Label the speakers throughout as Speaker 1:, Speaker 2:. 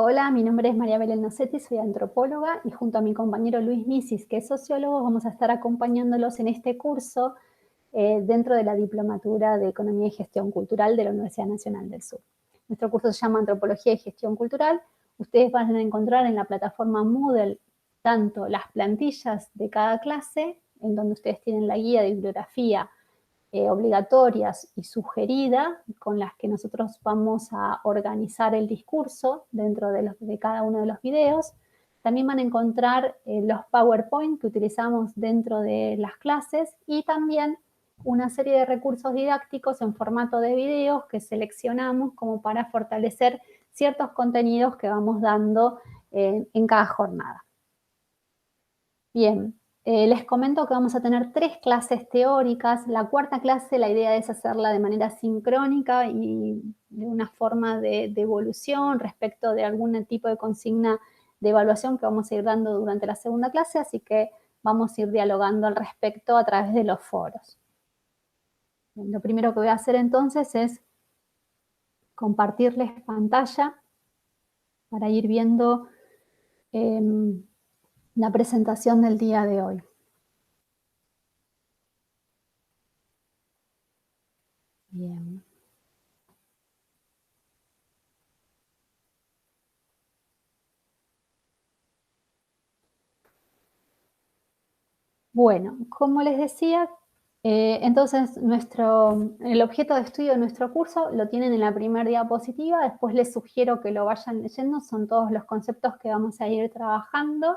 Speaker 1: Hola, mi nombre es María Belén Nocetti, soy antropóloga y junto a mi compañero Luis Misis, que es sociólogo, vamos a estar acompañándolos en este curso dentro de la Diplomatura de Economía y Gestión Cultural de la Universidad Nacional del Sur. Nuestro curso se llama Antropología y Gestión Cultural. Ustedes van a encontrar en la plataforma Moodle tanto las plantillas de cada clase, en donde ustedes tienen la guía de bibliografía obligatorias y sugerida, con las que nosotros vamos a organizar el discurso dentro de cada uno de los videos. También van a encontrar los PowerPoint que utilizamos dentro de las clases y también una serie de recursos didácticos en formato de videos que seleccionamos como para fortalecer ciertos contenidos que vamos dando en cada jornada. Bien, les comento que vamos a tener 3 clases teóricas. La cuarta clase, la idea es hacerla de manera sincrónica y de una forma de evolución respecto de algún tipo de consigna de evaluación que vamos a ir dando durante la segunda clase, así que vamos a ir dialogando al respecto a través de los foros. Bien, lo primero que voy a hacer entonces es compartirles pantalla para ir viendo la presentación del día de hoy. Bien. Bueno, como les decía, entonces el objeto de estudio de nuestro curso lo tienen en la primera diapositiva, después les sugiero que lo vayan leyendo, son todos los conceptos que vamos a ir trabajando.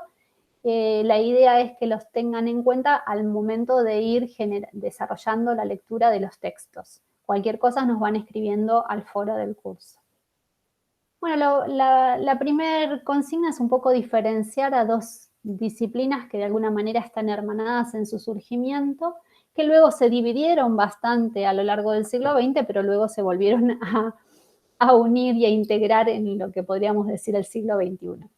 Speaker 1: La idea es que los tengan en cuenta al momento de ir desarrollando la lectura de los textos. Cualquier cosa nos van escribiendo al foro del curso. Bueno, la primer consigna es un poco diferenciar a dos disciplinas que de alguna manera están hermanadas en su surgimiento, que luego se dividieron bastante a lo largo del siglo XX, pero luego se volvieron a unir y a integrar en lo que podríamos decir el siglo XXI.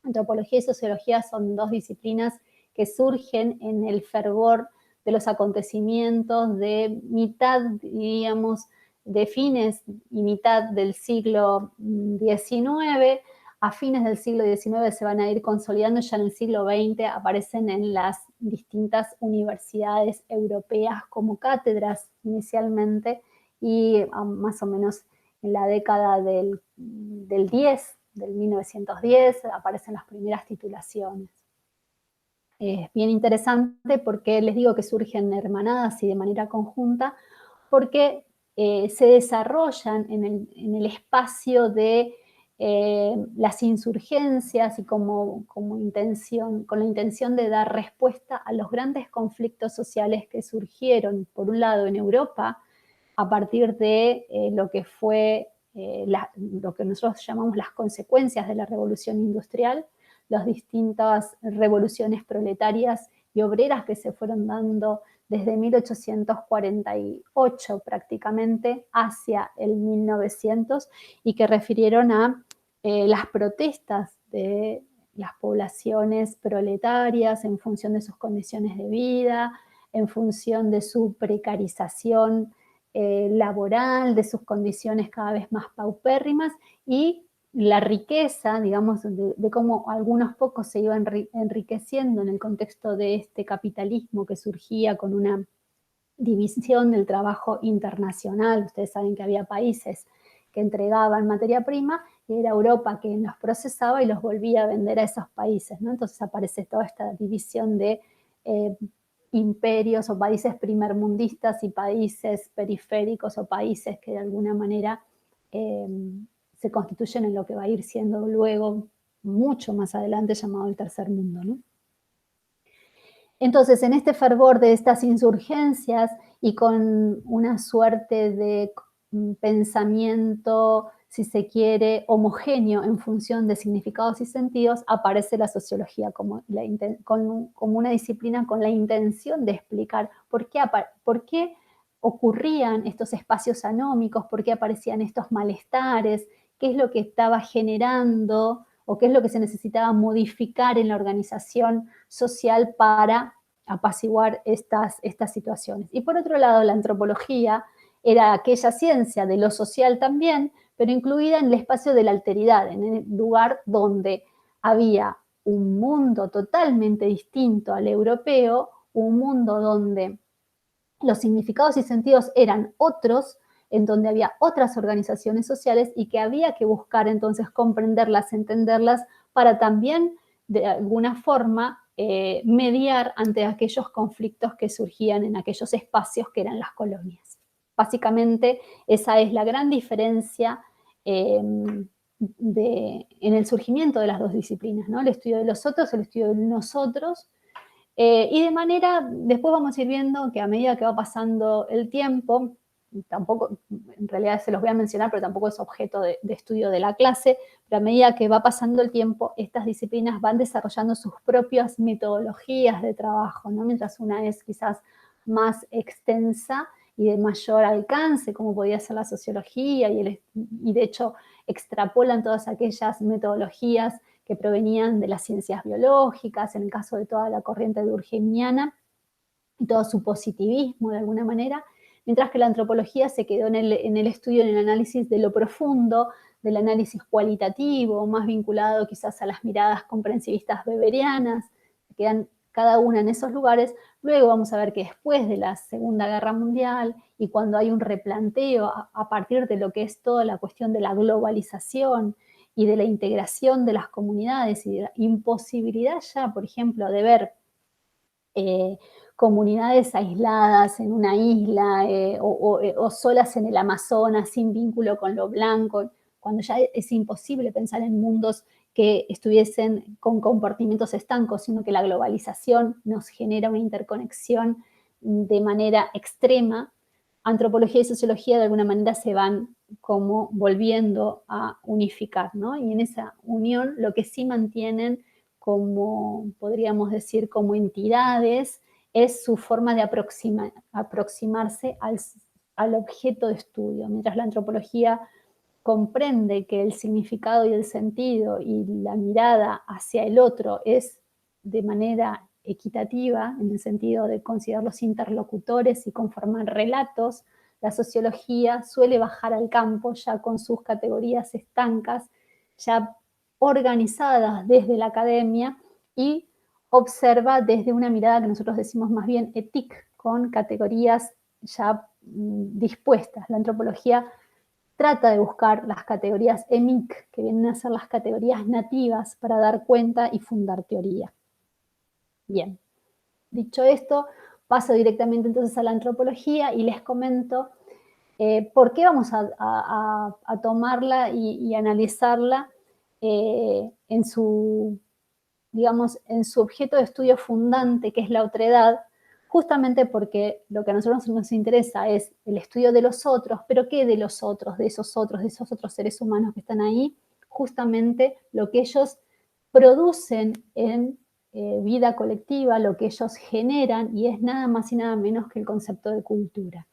Speaker 1: Antropología y sociología son dos disciplinas que surgen en el fervor de los acontecimientos de mitad, diríamos, de fines y mitad del siglo XIX. A fines del siglo XIX se van a ir consolidando, ya en el siglo XX aparecen en las distintas universidades europeas como cátedras inicialmente, y más o menos en la década del 10, del 1910, aparecen las primeras titulaciones. Es bien interesante porque les digo que surgen hermanadas y de manera conjunta, porque se desarrollan en el espacio de las insurgencias y con la intención de dar respuesta a los grandes conflictos sociales que surgieron, por un lado, en Europa, a partir de lo que fue lo que nosotros llamamos las consecuencias de la revolución industrial, las distintas revoluciones proletarias y obreras que se fueron dando desde 1848 prácticamente hacia el 1900 y que refirieron a las protestas de las poblaciones proletarias en función de sus condiciones de vida, en función de su precarización laboral, de sus condiciones cada vez más paupérrimas y la riqueza, digamos, de cómo algunos pocos se iban enriqueciendo en el contexto de este capitalismo que surgía con una división del trabajo internacional. Ustedes saben que había países que entregaban materia prima y era Europa quien los procesaba y los volvía a vender a esos países, ¿no? Entonces aparece toda esta división de imperios o países primermundistas y países periféricos o países que de alguna manera se constituyen en lo que va a ir siendo luego, mucho más adelante, llamado el tercer mundo, ¿no? Entonces, en este fervor de estas insurgencias y con una suerte de pensamiento, si se quiere, homogéneo en función de significados y sentidos, aparece la sociología como una disciplina con la intención de explicar por qué ocurrían estos espacios anómicos, por qué aparecían estos malestares, qué es lo que estaba generando o qué es lo que se necesitaba modificar en la organización social para apaciguar estas situaciones. Y por otro lado, la antropología era aquella ciencia de lo social también, pero incluida en el espacio de la alteridad, en el lugar donde había un mundo totalmente distinto al europeo, un mundo donde los significados y sentidos eran otros, en donde había otras organizaciones sociales y que había que buscar entonces comprenderlas, entenderlas, para también de alguna forma mediar ante aquellos conflictos que surgían en aquellos espacios que eran las colonias. Básicamente esa es la gran diferencia eh, en el surgimiento de las dos disciplinas, ¿no? El estudio de los otros, el estudio de nosotros, y de manera, después vamos a ir viendo que a medida que va pasando el tiempo, tampoco, en realidad se los voy a mencionar, pero tampoco es objeto de estudio de la clase, pero a medida que va pasando el tiempo, estas disciplinas van desarrollando sus propias metodologías de trabajo, ¿no? Mientras una es quizás más extensa y de mayor alcance, como podía ser la sociología, y de hecho extrapolan todas aquellas metodologías que provenían de las ciencias biológicas, en el caso de toda la corriente durkheimiana y todo su positivismo de alguna manera, mientras que la antropología se quedó en el estudio, en el análisis de lo profundo, del análisis cualitativo, más vinculado quizás a las miradas comprensivistas weberianas, que quedan cada una en esos lugares. Luego vamos a ver que después de la Segunda Guerra Mundial y cuando hay un replanteo a partir de lo que es toda la cuestión de la globalización y de la integración de las comunidades y de la imposibilidad ya, por ejemplo, de ver comunidades aisladas en una isla o solas en el Amazonas sin vínculo con lo blanco, cuando ya es imposible pensar en mundos que estuviesen con comportamientos estancos, sino que la globalización nos genera una interconexión de manera extrema. Antropología y sociología de alguna manera se van como volviendo a unificar, ¿no? Y en esa unión lo que sí mantienen como, podríamos decir, como entidades, es su forma de aproximarse al objeto de estudio. Mientras la antropología comprende que el significado y el sentido y la mirada hacia el otro es de manera equitativa, en el sentido de considerarlos interlocutores y conformar relatos, la sociología suele bajar al campo ya con sus categorías estancas, ya organizadas desde la academia y observa desde una mirada que nosotros decimos más bien ética, con categorías ya dispuestas. La antropología trata de buscar las categorías EMIC, que vienen a ser las categorías nativas para dar cuenta y fundar teoría. Bien, dicho esto, paso directamente entonces a la antropología y les comento por qué vamos a tomarla y analizarla en su, digamos, en su objeto de estudio fundante, que es la otredad, justamente porque lo que a nosotros nos interesa es el estudio de los otros, pero ¿qué de los otros, de esos otros seres humanos que están ahí? Justamente lo que ellos producen en vida colectiva, lo que ellos generan, y es nada más y nada menos que el concepto de cultura.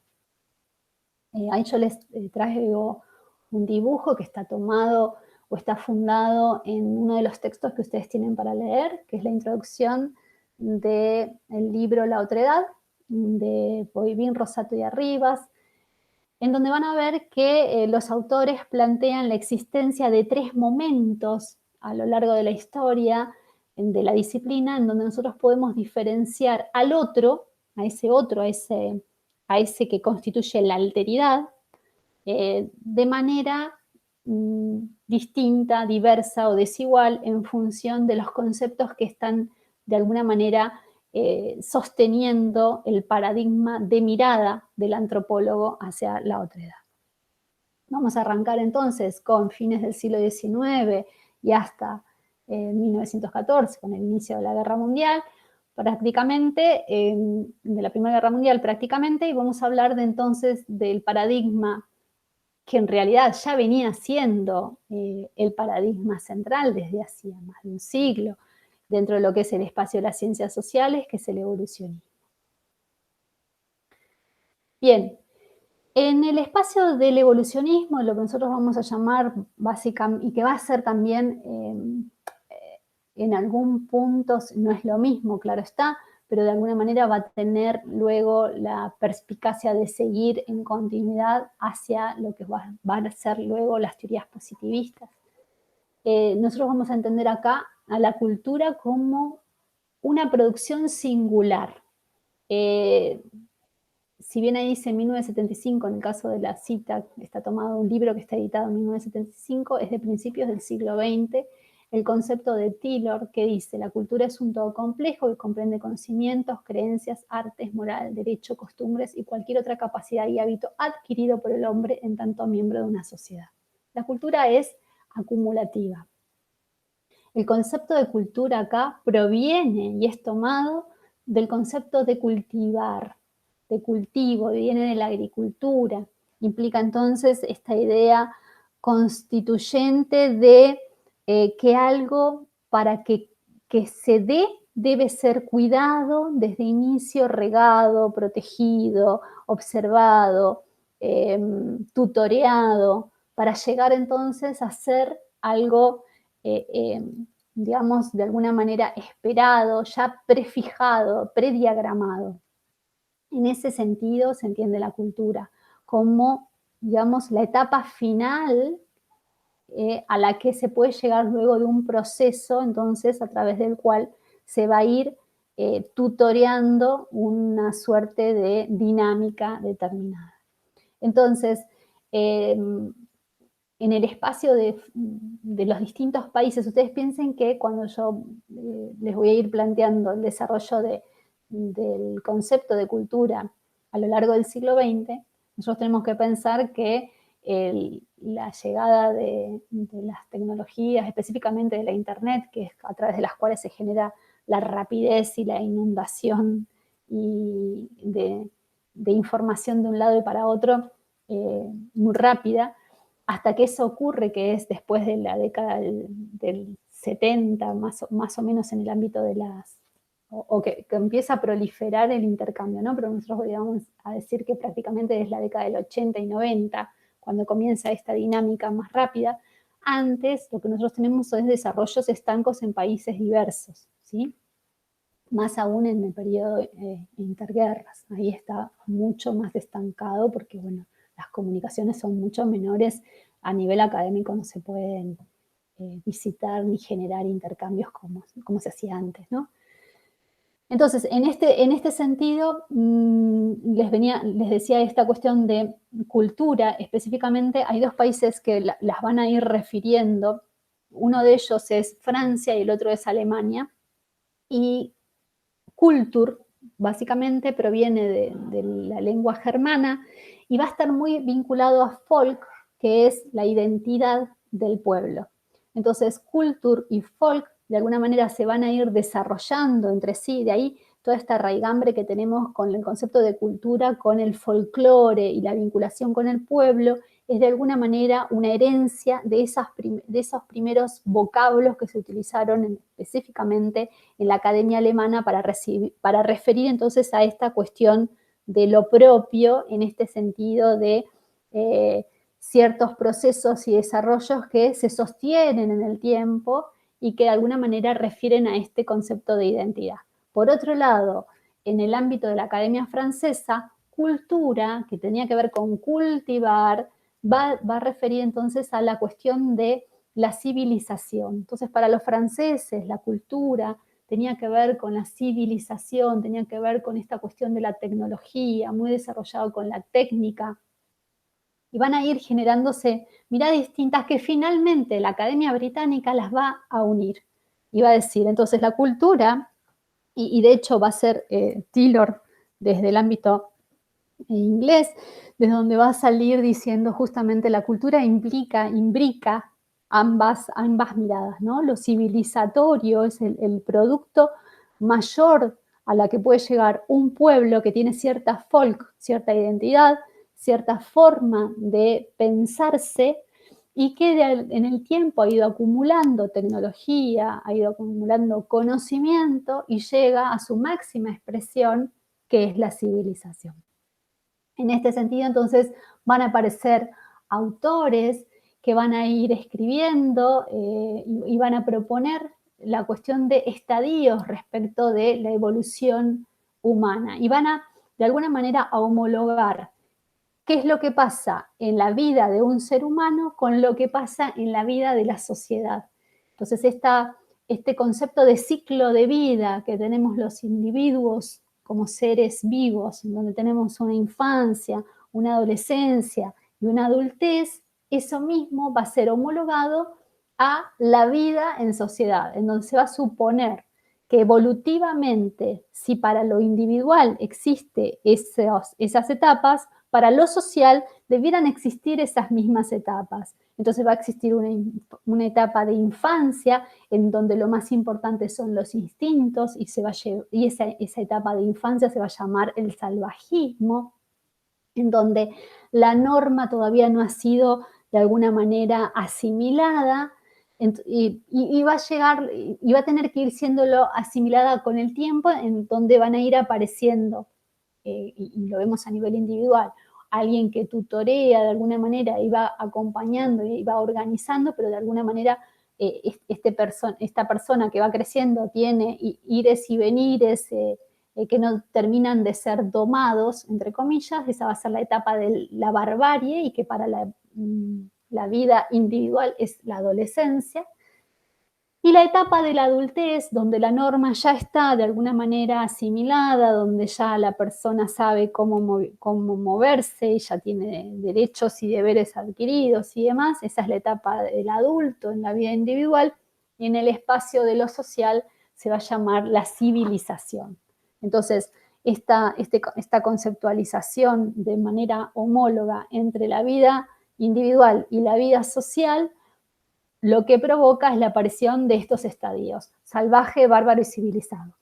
Speaker 1: Ahí yo les traigo un dibujo que está tomado o está fundado en uno de los textos que ustedes tienen para leer, que es la introducción del libro La Otredad, de Boivin, Rosato y Arribas, en donde van a ver que los autores plantean la existencia de tres momentos a lo largo de la historia de la disciplina, en donde nosotros podemos diferenciar al otro, a ese que constituye la alteridad, de manera distinta, diversa o desigual en función de los conceptos que están de alguna manera sosteniendo el paradigma de mirada del antropólogo hacia la otredad. Vamos a arrancar entonces con fines del siglo XIX y hasta 1914, con el inicio de la Guerra Mundial, prácticamente, de la Primera Guerra Mundial prácticamente, y vamos a hablar de entonces del paradigma que en realidad ya venía siendo el paradigma central desde hacía más de un siglo, dentro de lo que es el espacio de las ciencias sociales, que es el evolucionismo. Bien, en el espacio del evolucionismo, lo que nosotros vamos a llamar básicamente, y que va a ser también en algún punto, no es lo mismo, claro está, pero de alguna manera va a tener luego la perspicacia de seguir en continuidad hacia lo que van a ser luego las teorías positivistas. Nosotros vamos a entender acá a la cultura como una producción singular. Si bien ahí dice 1975, en el caso de la cita, está tomado un libro que está editado en 1975, es de principios del siglo XX, el concepto de Taylor, que dice: la cultura es un todo complejo que comprende conocimientos, creencias, artes, moral, derecho, costumbres y cualquier otra capacidad y hábito adquirido por el hombre en tanto miembro de una sociedad. La cultura es acumulativa. El concepto de cultura acá proviene y es tomado del concepto de cultivar, de cultivo, viene de la agricultura. Implica entonces esta idea constituyente de que algo para que se dé debe ser cuidado desde inicio, regado, protegido, observado, tutoreado, para llegar entonces a ser algo digamos, de alguna manera esperado, ya prefijado, prediagramado. En ese sentido se entiende la cultura como, digamos, la etapa final a la que se puede llegar luego de un proceso, entonces, a través del cual se va a ir tutoreando una suerte de dinámica determinada. Entonces, en el espacio de los distintos países, ustedes piensen que cuando yo les voy a ir planteando el desarrollo del concepto de cultura a lo largo del siglo XX, nosotros tenemos que pensar que la llegada de las tecnologías, específicamente de la Internet, que es a través de las cuales se genera la rapidez y la inundación y de información de un lado y para otro muy rápida, hasta que eso ocurre, que es después de la década del 70, más o menos en el ámbito de las, o que empieza a proliferar el intercambio, ¿no? Pero nosotros podríamos a decir que prácticamente es la década del 80 y 90, cuando comienza esta dinámica más rápida. Antes, lo que nosotros tenemos es desarrollos estancos en países diversos, ¿sí? Más aún en el periodo interguerras. Ahí está mucho más estancado porque, bueno, las comunicaciones son mucho menores, a nivel académico no se pueden visitar ni generar intercambios como se hacía antes, ¿no? Entonces, en este sentido, les decía esta cuestión de cultura, específicamente hay dos países que las van a ir refiriendo. Uno de ellos es Francia y el otro es Alemania. Y Kultur, básicamente proviene de la lengua germana y va a estar muy vinculado a folk, que es la identidad del pueblo. Entonces, Kultur y folk de alguna manera se van a ir desarrollando entre sí, de ahí toda esta raigambre que tenemos con el concepto de cultura, con el folclore y la vinculación con el pueblo, es de alguna manera una herencia de esos primeros vocablos que se utilizaron específicamente en la Academia Alemana para referir entonces a esta cuestión de lo propio, en este sentido de ciertos procesos y desarrollos que se sostienen en el tiempo y que de alguna manera refieren a este concepto de identidad. Por otro lado, en el ámbito de la Academia Francesa, cultura, que tenía que ver con cultivar, va a referir entonces a la cuestión de la civilización. Entonces, para los franceses, la cultura tenía que ver con la civilización, tenía que ver con esta cuestión de la tecnología, muy desarrollado con la técnica, y van a ir generándose miradas distintas que finalmente la Academia Británica las va a unir. Y va a decir, entonces la cultura, y de hecho va a ser Taylor desde el ámbito inglés, desde donde va a salir diciendo justamente la cultura imbrica ambas miradas, ¿no? Lo civilizatorio es el producto mayor a la que puede llegar un pueblo que tiene cierta folk, cierta identidad, cierta forma de pensarse y que en el tiempo ha ido acumulando tecnología, ha ido acumulando conocimiento y llega a su máxima expresión, que es la civilización. En este sentido, entonces, van a aparecer autores que van a ir escribiendo y van a proponer la cuestión de estadios respecto de la evolución humana y van a, de alguna manera, a homologar qué es lo que pasa en la vida de un ser humano con lo que pasa en la vida de la sociedad. Entonces, este concepto de ciclo de vida que tenemos los individuos como seres vivos, en donde tenemos una infancia, una adolescencia y una adultez, eso mismo va a ser homologado a la vida en sociedad, en donde se va a suponer que evolutivamente, si para lo individual existe esas etapas, para lo social debieran existir esas mismas etapas. Entonces va a existir una etapa de infancia en donde lo más importante son los instintos y esa etapa de infancia se va a llamar el salvajismo, en donde la norma todavía no ha sido de alguna manera asimilada y va a llegar, y va a tener que ir siéndolo asimilada con el tiempo, en donde van a ir apareciendo, y lo vemos a nivel individual, alguien que tutorea de alguna manera y va acompañando y va organizando, pero de alguna manera esta persona que va creciendo tiene ires y venires, que no terminan de ser domados, entre comillas. Esa va a ser la etapa de la barbarie y que para la vida individual es la adolescencia. Y la etapa de la adultez, donde la norma ya está de alguna manera asimilada, donde ya la persona sabe cómo moverse y ya tiene derechos y deberes adquiridos y demás, esa es la etapa del adulto en la vida individual, y en el espacio de lo social se va a llamar la civilización. Entonces, esta conceptualización de manera homóloga entre la vida individual y la vida social lo que provoca es la aparición de estos estadios: salvaje, bárbaro y civilizado.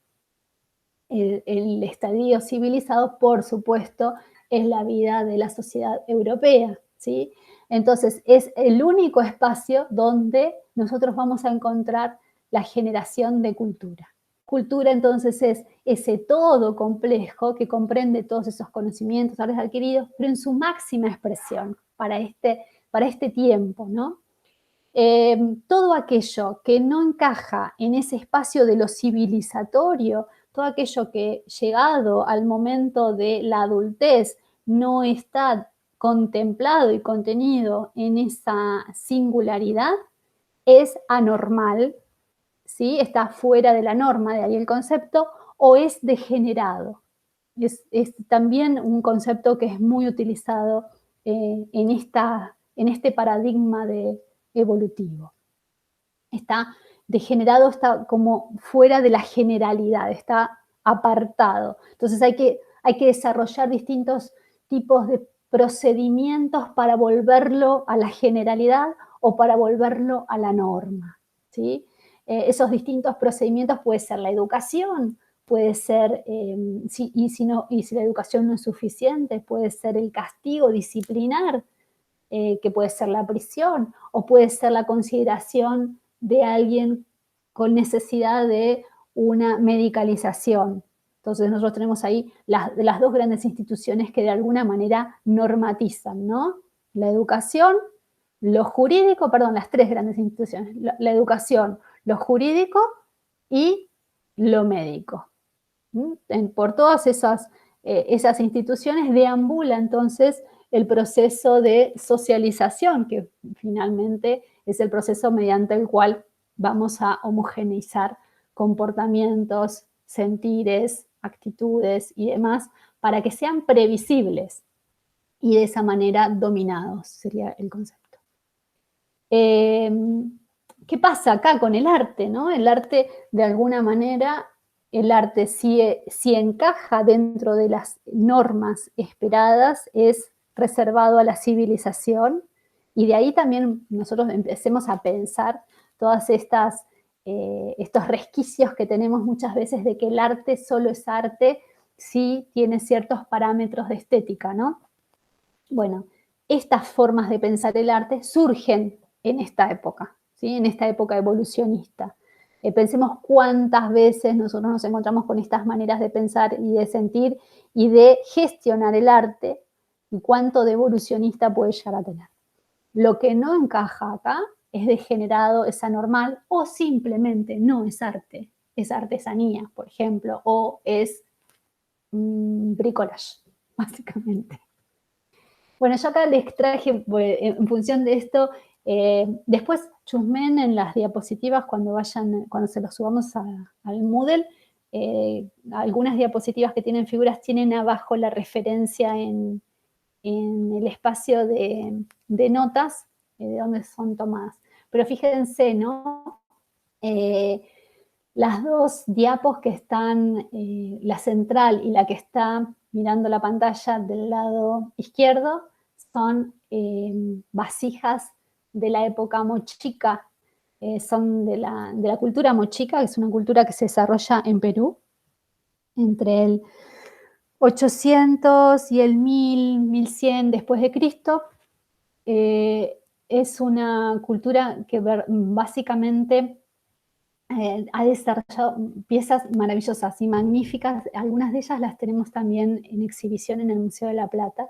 Speaker 1: El estadio civilizado, por supuesto, es la vida de la sociedad europea, ¿sí? Entonces, es el único espacio donde nosotros vamos a encontrar la generación de cultura. Cultura, entonces, es ese todo complejo que comprende todos esos conocimientos, saberes adquiridos, pero en su máxima expresión para este tiempo, ¿no? Todo aquello que no encaja en ese espacio de lo civilizatorio, todo aquello que llegado al momento de la adultez no está contemplado y contenido en esa singularidad, es anormal, ¿sí? Está fuera de la norma, de ahí el concepto, o es degenerado. Es también un concepto que es muy utilizado en este paradigma evolutivo. Está degenerado, está como fuera de la generalidad, está apartado. Entonces hay que desarrollar distintos tipos de procedimientos para volverlo a la generalidad o para volverlo a la norma, ¿sí? Esos distintos procedimientos puede ser la educación, puede ser, y si la educación no es suficiente, puede ser el castigo disciplinar, que puede ser la prisión, o puede ser la consideración de alguien con necesidad de una medicalización. Entonces nosotros tenemos ahí las dos grandes instituciones que de alguna manera normatizan, ¿no? La educación, lo jurídico, perdón, las tres grandes instituciones: la educación, lo jurídico y lo médico. Por todas esas instituciones deambula entonces el proceso de socialización, que finalmente es el proceso mediante el cual vamos a homogeneizar comportamientos, sentires, actitudes y demás para que sean previsibles y de esa manera dominados, sería el concepto. ¿Qué pasa acá con el arte, no? El arte, de alguna manera, el arte si encaja dentro de las normas esperadas, es reservado a la civilización, y de ahí también nosotros empecemos a pensar todas estos resquicios que tenemos muchas veces de que el arte solo es arte si tiene ciertos parámetros de estética, ¿no? Bueno, estas formas de pensar el arte surgen en esta época, ¿sí? En esta época evolucionista. Pensemos cuántas veces nosotros nos encontramos con estas maneras de pensar y de sentir y de gestionar el arte, y cuánto de evolucionista puede llegar a tener. Lo que no encaja acá es degenerado, es anormal, o simplemente no es arte, es artesanía, por ejemplo, o es bricolage, básicamente. Bueno, yo acá les traje, en función de esto, después chusmen en las diapositivas cuando se los subamos al Moodle, algunas diapositivas que tienen figuras tienen abajo la referencia en el espacio de notas, de donde son tomadas. Pero fíjense, ¿no? Las dos diapos que están, la central y la que está mirando la pantalla del lado izquierdo, son vasijas de la época mochica, son de la cultura mochica, que es una cultura que se desarrolla en Perú entre el 800 y el 1000, 1100 después de Cristo. Es una cultura que básicamente ha desarrollado piezas maravillosas y magníficas. Algunas de ellas las tenemos también en exhibición en el Museo de la Plata.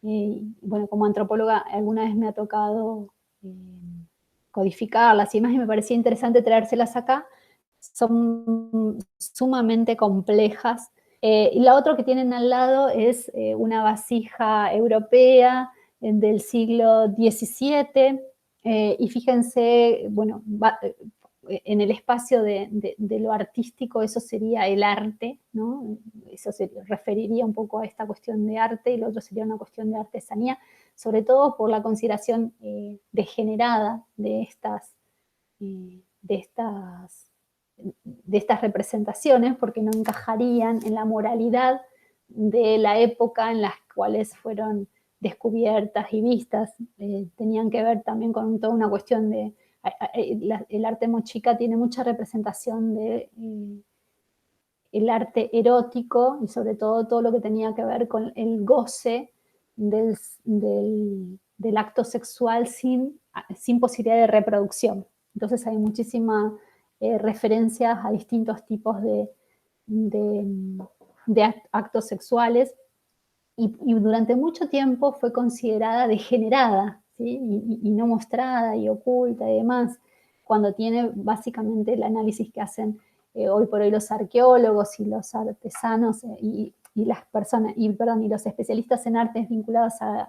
Speaker 1: Bueno, como antropóloga alguna vez me ha tocado codificarlas y demás, y me parecía interesante traérselas acá. Son sumamente complejas. Y la otra que tienen al lado es una vasija europea del siglo XVII, y fíjense, bueno, en el espacio de lo artístico eso sería el arte, ¿no? Eso se referiría un poco a esta cuestión de arte, y lo otro sería una cuestión de artesanía, sobre todo por la consideración degenerada de estas representaciones, porque no encajarían en la moralidad de la época en las cuales fueron descubiertas y vistas. Tenían que ver también con toda una cuestión de... El arte mochica tiene mucha representación de el arte erótico, y sobre todo lo que tenía que ver con el goce del acto sexual sin posibilidad de reproducción. Entonces hay muchísimas referencias a distintos tipos de actos sexuales, y durante mucho tiempo fue considerada degenerada, ¿sí? Y no mostrada y oculta y demás, cuando tiene básicamente el análisis que hacen hoy por hoy los arqueólogos y los artesanos y las personas, y los especialistas en artes vinculados a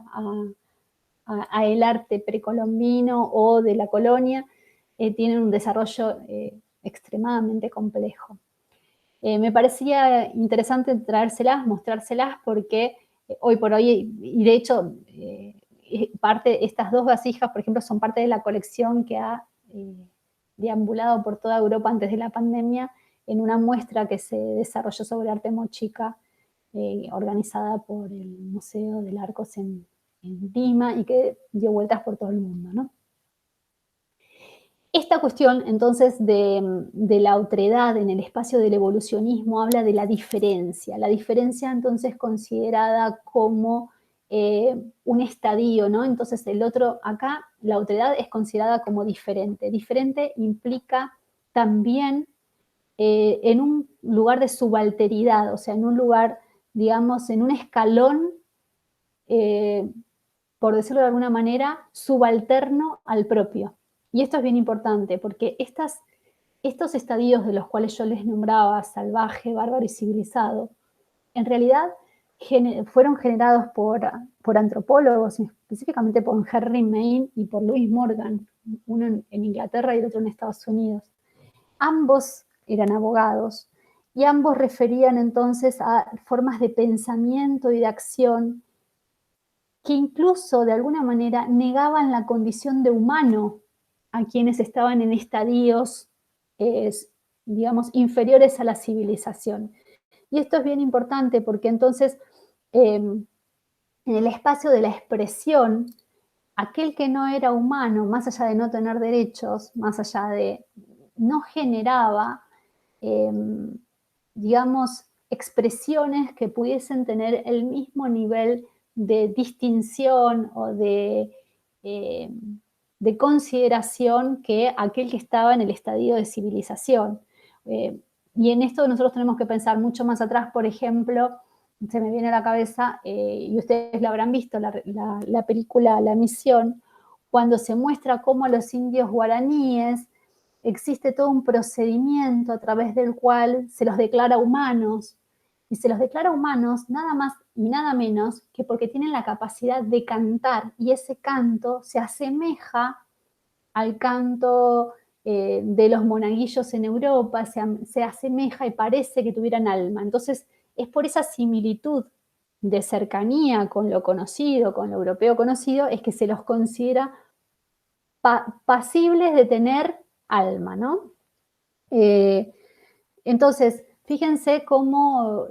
Speaker 1: el arte precolombino o de la colonia, tienen un desarrollo extremadamente complejo. Me parecía interesante traérselas, mostrárselas, porque hoy por hoy, y de hecho, estas dos vasijas, por ejemplo, son parte de la colección que ha deambulado por toda Europa antes de la pandemia, en una muestra que se desarrolló sobre arte mochica, organizada por el Museo del Arcos en Lima, y que dio vueltas por todo el mundo, ¿no? Esta cuestión, entonces, de la otredad en el espacio del evolucionismo habla de la diferencia, entonces considerada como un estadio, ¿no? Entonces el otro, acá la otredad es considerada como diferente. Diferente implica también en un lugar de subalteridad, o sea, en un lugar, digamos, en un escalón, por decirlo de alguna manera, subalterno al propio. Y esto es bien importante, porque estos estadios de los cuales yo les nombraba, salvaje, bárbaro y civilizado, en realidad fueron generados por antropólogos, específicamente por Henry Maine y por Louis Morgan, uno en Inglaterra y el otro en Estados Unidos. Ambos eran abogados, y ambos referían entonces a formas de pensamiento y de acción que incluso de alguna manera negaban la condición de humano a quienes estaban en estadios, digamos, inferiores a la civilización. Y esto es bien importante, porque entonces en el espacio de la expresión, aquel que no era humano, más allá de no tener derechos, más allá de no generaba, digamos, expresiones que pudiesen tener el mismo nivel de distinción o de consideración que aquel que estaba en el estadio de civilización. Y en esto nosotros tenemos que pensar mucho más atrás. Por ejemplo, se me viene a la cabeza, y ustedes lo habrán visto, la película La Misión, cuando se muestra cómo los indios guaraníes existe todo un procedimiento a través del cual se los declara humanos, y se los declara humanos nada más y nada menos que porque tienen la capacidad de cantar, y ese canto se asemeja al canto de los monaguillos en Europa, se asemeja y parece que tuvieran alma. Entonces, es por esa similitud de cercanía con lo conocido, con lo europeo conocido, es que se los considera pasibles de tener alma, ¿no? Eh, entonces, fíjense cómo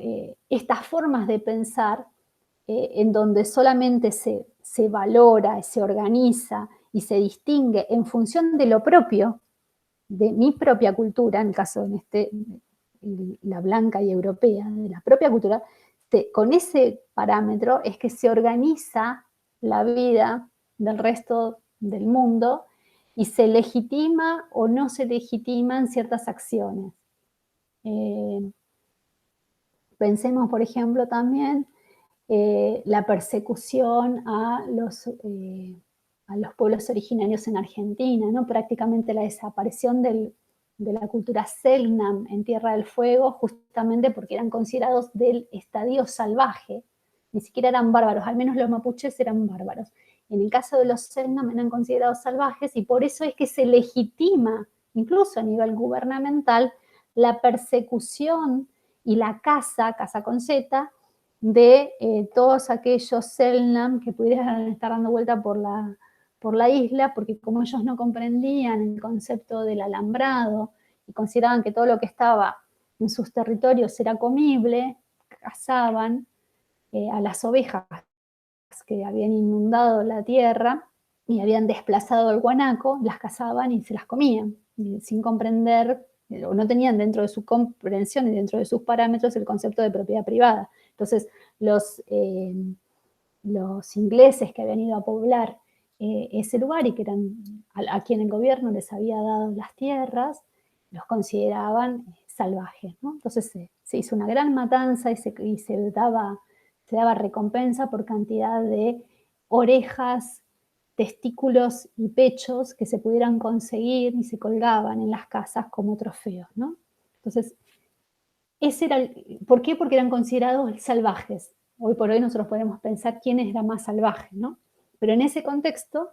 Speaker 1: estas formas de pensar, en donde solamente se valora, se organiza y se distingue en función de lo propio, de mi propia cultura, en el caso en la blanca y europea, de la propia cultura, con ese parámetro es que se organiza la vida del resto del mundo y se legitima o no se legitiman ciertas acciones. Eh, Pensemos, por ejemplo, también la persecución a los pueblos originarios en Argentina, ¿no? Prácticamente la desaparición de la cultura Selknam en Tierra del Fuego, justamente porque eran considerados del estadio salvaje, ni siquiera eran bárbaros, al menos los mapuches eran bárbaros. En el caso de los Selknam eran considerados salvajes y por eso es que se legitima, incluso a nivel gubernamental, la persecución y la caza con Z, de todos aquellos Selknam que pudieran estar dando vuelta por la isla, porque como ellos no comprendían el concepto del alambrado y consideraban que todo lo que estaba en sus territorios era comible, cazaban a las ovejas que habían inundado la tierra y habían desplazado el guanaco, las cazaban y se las comían, sin comprender, o no tenían dentro de su comprensión y dentro de sus parámetros el concepto de propiedad privada. Entonces, los ingleses que habían ido a poblar ese lugar y que eran a quien el gobierno les había dado las tierras, los consideraban salvajes, ¿no? Entonces se hizo una gran matanza y se daba recompensa por cantidad de orejas, testículos y pechos que se pudieran conseguir y se colgaban en las casas como trofeos, ¿no? Entonces, ese era ¿por qué? Porque eran considerados salvajes. Hoy por hoy nosotros podemos pensar quién era más salvaje, ¿no? Pero en ese contexto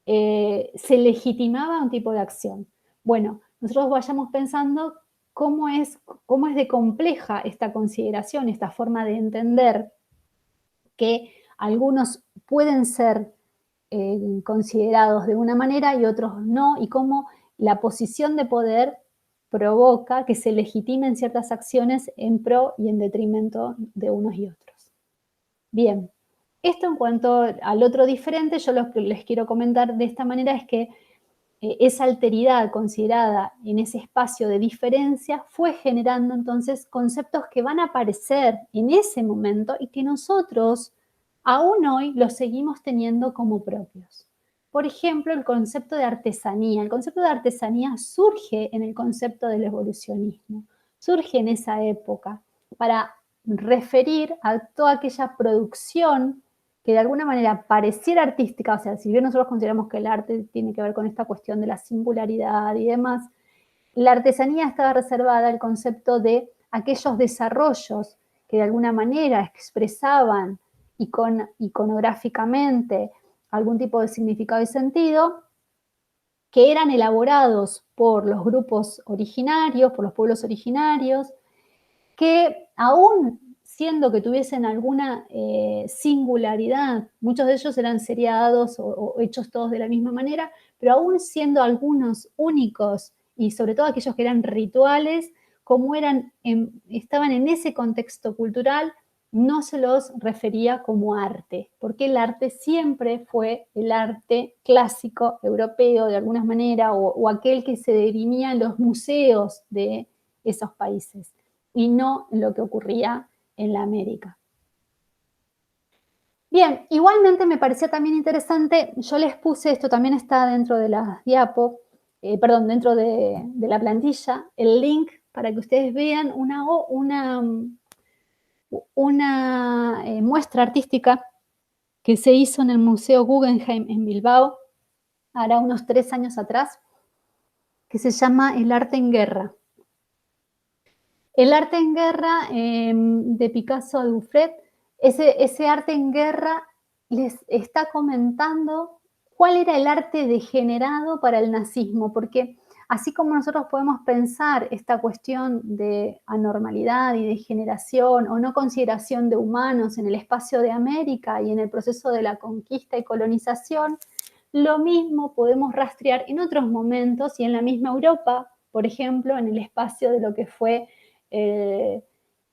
Speaker 1: se legitimaba un tipo de acción. Bueno, nosotros vayamos pensando cómo es de compleja esta consideración, esta forma de entender que algunos pueden ser considerados de una manera y otros no, y cómo la posición de poder provoca que se legitimen ciertas acciones en pro y en detrimento de unos y otros. Bien, esto en cuanto al otro diferente, yo lo que les quiero comentar de esta manera es que esa alteridad considerada en ese espacio de diferencia fue generando entonces conceptos que van a aparecer en ese momento y que nosotros aún hoy los seguimos teniendo como propios. Por ejemplo, el concepto de artesanía. El concepto de artesanía surge en el concepto del evolucionismo, surge en esa época para referir a toda aquella producción que de alguna manera pareciera artística, o sea, si bien nosotros consideramos que el arte tiene que ver con esta cuestión de la singularidad y demás, la artesanía estaba reservada al concepto de aquellos desarrollos que de alguna manera expresaban iconográficamente algún tipo de significado y sentido, que eran elaborados por los grupos originarios, por los pueblos originarios, que aún siendo que tuviesen alguna singularidad, muchos de ellos eran seriados o hechos todos de la misma manera, pero aún siendo algunos únicos y sobre todo aquellos que eran rituales, como estaban en ese contexto cultural, no se los refería como arte, porque el arte siempre fue el arte clásico europeo de alguna manera o aquel que se dirimía en los museos de esos países y no lo que ocurría en la América. Bien, igualmente me parecía también interesante, yo les puse, esto también está dentro de las diapo, perdón, dentro de la plantilla, el link para que ustedes vean una muestra artística que se hizo en el Museo Guggenheim en Bilbao, hará unos 3 años atrás, que se llama El arte en guerra. El arte en guerra de Picasso a Dufret, ese arte en guerra les está comentando cuál era el arte degenerado para el nazismo, porque así como nosotros podemos pensar esta cuestión de anormalidad y degeneración o no consideración de humanos en el espacio de América y en el proceso de la conquista y colonización, lo mismo podemos rastrear en otros momentos y en la misma Europa, por ejemplo, en el espacio de lo que fue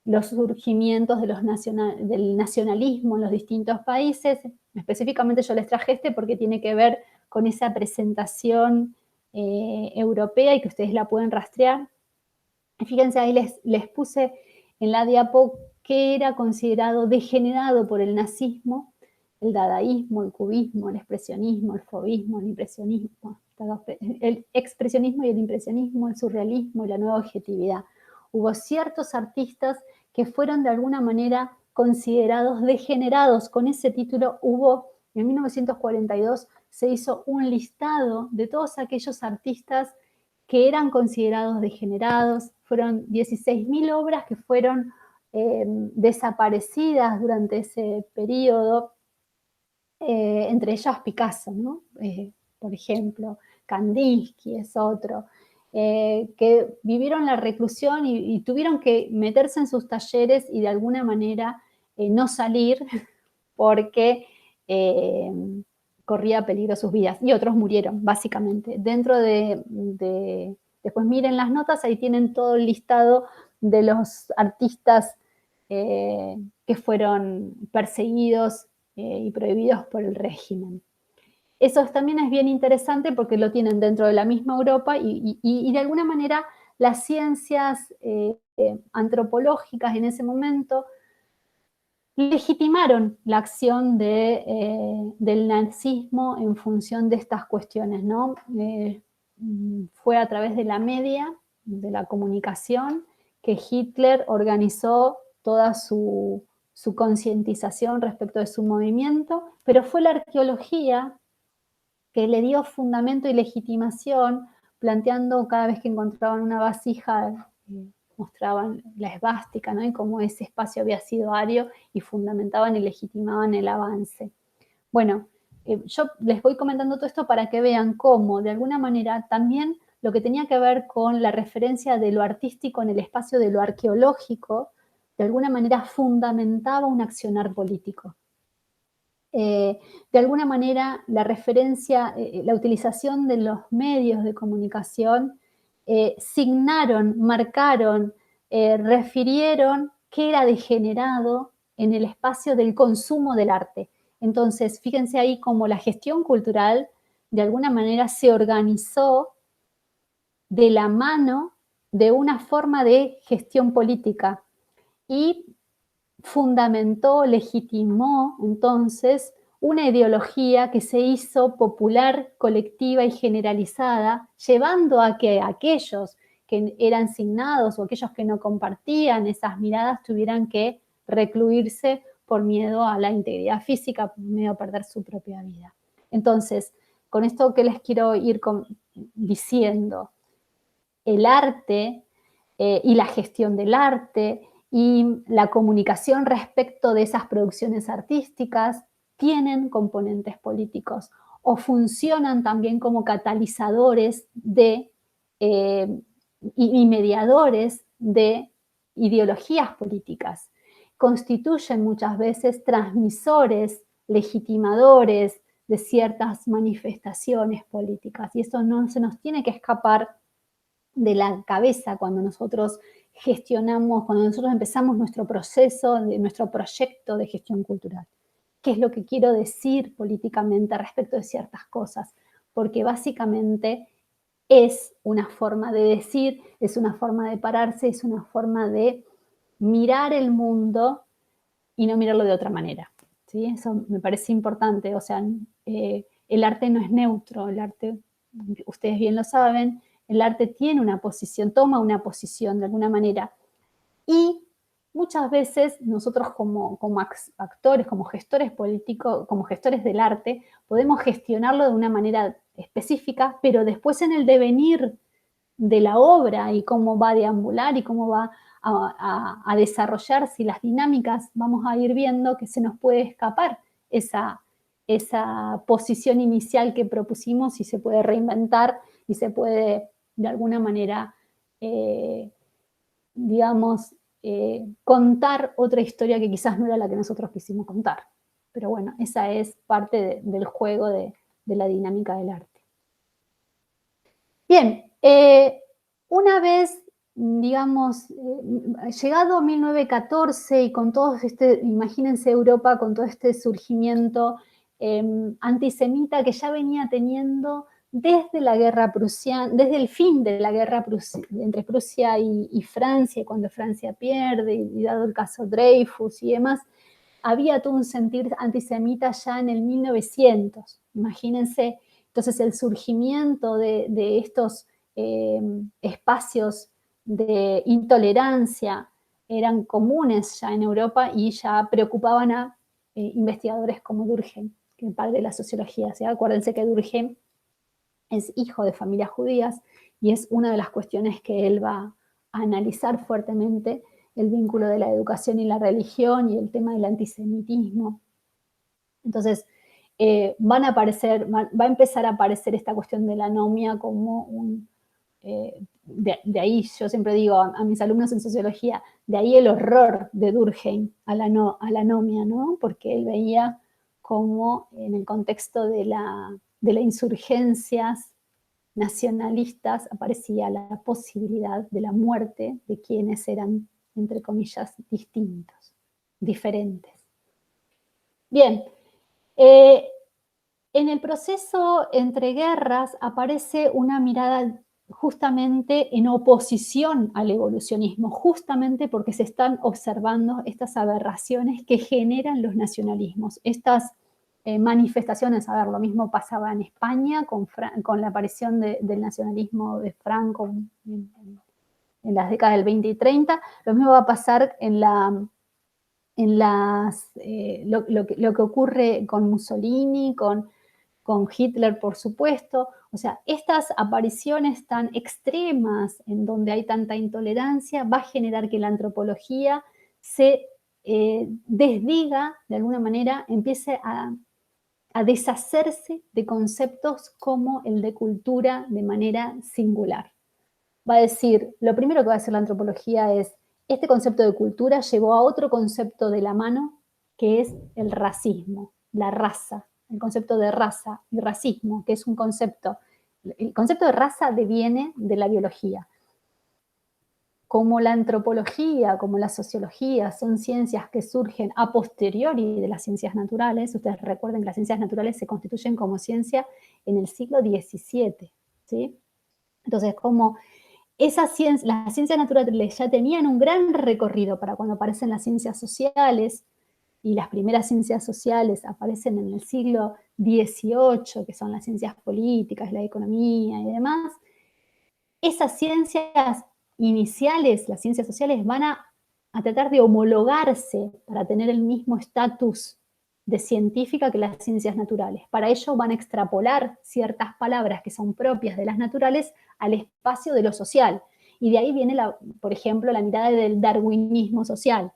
Speaker 1: los surgimientos de del nacionalismo en los distintos países. Específicamente yo les traje este porque tiene que ver con esa presentación europea y que ustedes la pueden rastrear. Fíjense, ahí les puse en la diapo qué era considerado degenerado por el nazismo: el dadaísmo, el cubismo, el expresionismo, el fauvismo, el impresionismo, el expresionismo y el impresionismo, el surrealismo y la nueva objetividad. Hubo ciertos artistas que fueron de alguna manera considerados degenerados. Con ese título en 1942 se hizo un listado de todos aquellos artistas que eran considerados degenerados. Fueron 16.000 obras que fueron desaparecidas durante ese periodo, entre ellas Picasso, ¿no? Por ejemplo, Kandinsky es otro, que vivieron la reclusión y tuvieron que meterse en sus talleres y de alguna manera no salir porque corría peligro sus vidas, y otros murieron, básicamente. Después miren las notas, ahí tienen todo el listado de los artistas que fueron perseguidos y prohibidos por el régimen. Eso también es bien interesante porque lo tienen dentro de la misma Europa y de alguna manera las ciencias antropológicas en ese momento legitimaron la acción del nazismo en función de estas cuestiones, ¿no? Fue a través de la media, de la comunicación, que Hitler organizó toda su concientización respecto de su movimiento, pero fue la arqueología que le dio fundamento y legitimación, planteando cada vez que encontraban una vasija, mostraban la esvástica, ¿no? Y cómo ese espacio había sido ario y fundamentaban y legitimaban el avance. Bueno, yo les voy comentando todo esto para que vean cómo, de alguna manera, también lo que tenía que ver con la referencia de lo artístico en el espacio de lo arqueológico, de alguna manera fundamentaba un accionar político. De alguna manera, la referencia, la utilización de los medios de comunicación signaron, marcaron, refirieron qué era degenerado en el espacio del consumo del arte. Entonces, fíjense ahí cómo la gestión cultural de alguna manera se organizó de la mano de una forma de gestión política y fundamentó, legitimó entonces una ideología que se hizo popular, colectiva y generalizada, llevando a que aquellos que eran signados o aquellos que no compartían esas miradas tuvieran que recluirse por miedo a la integridad física, por miedo a perder su propia vida. Entonces, con esto que les quiero ir diciendo, el arte y la gestión del arte y la comunicación respecto de esas producciones artísticas tienen componentes políticos o funcionan también como catalizadores y mediadores de ideologías políticas. Constituyen muchas veces transmisores, legitimadores de ciertas manifestaciones políticas, y eso no se nos tiene que escapar de la cabeza cuando nosotros gestionamos, cuando nosotros empezamos nuestro proceso, nuestro proyecto de gestión cultural. ¿Qué es lo que quiero decir políticamente respecto de ciertas cosas? Porque básicamente es una forma de decir, es una forma de pararse, es una forma de mirar el mundo y no mirarlo de otra manera, ¿sí? Eso me parece importante. O sea, el arte no es neutro, el arte, ustedes bien lo saben, el arte tiene una posición, toma una posición de alguna manera. Y muchas veces nosotros como actores, como gestores políticos, como gestores del arte, podemos gestionarlo de una manera específica, pero después en el devenir de la obra y cómo va a deambular y cómo va a desarrollarse y las dinámicas, vamos a ir viendo que se nos puede escapar esa, esa posición inicial que propusimos y se puede reinventar y se puede de alguna manera, eh, digamos, contar otra historia que quizás no era la que nosotros quisimos contar. Pero bueno, esa es parte del juego de la dinámica del arte. Bien, una vez, digamos, llegado a 1914 y con todo este, imagínense Europa con todo este surgimiento antisemita que ya venía teniendo desde la guerra prusiana, desde el fin de la guerra entre Prusia y Francia, cuando Francia pierde, y dado el caso Dreyfus y demás, había todo un sentir antisemita ya en el 1900. Imagínense, entonces el surgimiento de estos espacios de intolerancia eran comunes ya en Europa y ya preocupaban a investigadores como Durkheim, que es el padre de la sociología. ¿Sí? Acuérdense que Durkheim es hijo de familias judías y es una de las cuestiones que él va a analizar fuertemente, el vínculo de la educación y la religión y el tema del antisemitismo. Entonces, va a empezar a aparecer esta cuestión de la anomia como de ahí yo siempre digo a mis alumnos en sociología, de ahí el horror de Durkheim a la anomia, ¿no? Porque él veía como en el contexto de la insurgencias nacionalistas aparecía la posibilidad de la muerte de quienes eran, entre comillas, distintos, diferentes. Bien, eh, en el proceso entre guerras aparece una mirada justamente en oposición al evolucionismo, justamente porque se están observando estas aberraciones que generan los nacionalismos, estas manifestaciones. A ver, lo mismo pasaba en España con la aparición del nacionalismo de Franco en las décadas del 20 y 30, lo mismo va a pasar lo que ocurre con Mussolini, con Hitler, por supuesto. O sea, estas apariciones tan extremas en donde hay tanta intolerancia va a generar que la antropología se desdiga, de alguna manera, empiece a deshacerse de conceptos como el de cultura de manera singular. Va a decir, lo primero que va a decir la antropología es, este concepto de cultura llevó a otro concepto de la mano, que es el racismo, la raza, el concepto de raza y racismo, que es un concepto, el concepto de raza deviene de la biología. Como la antropología, como la sociología, son ciencias que surgen a posteriori de las ciencias naturales. Ustedes recuerden que las ciencias naturales se constituyen como ciencia en el siglo XVII, ¿sí? Entonces, como las ciencias naturales ya tenían un gran recorrido para cuando aparecen las ciencias sociales, y las primeras ciencias sociales aparecen en el siglo XVIII, que son las ciencias políticas, la economía y demás, esas ciencias iniciales, las ciencias sociales, van a tratar de homologarse para tener el mismo estatus de científica que las ciencias naturales. Para ello van a extrapolar ciertas palabras que son propias de las naturales al espacio de lo social. Y de ahí viene, por ejemplo, la mirada del darwinismo social.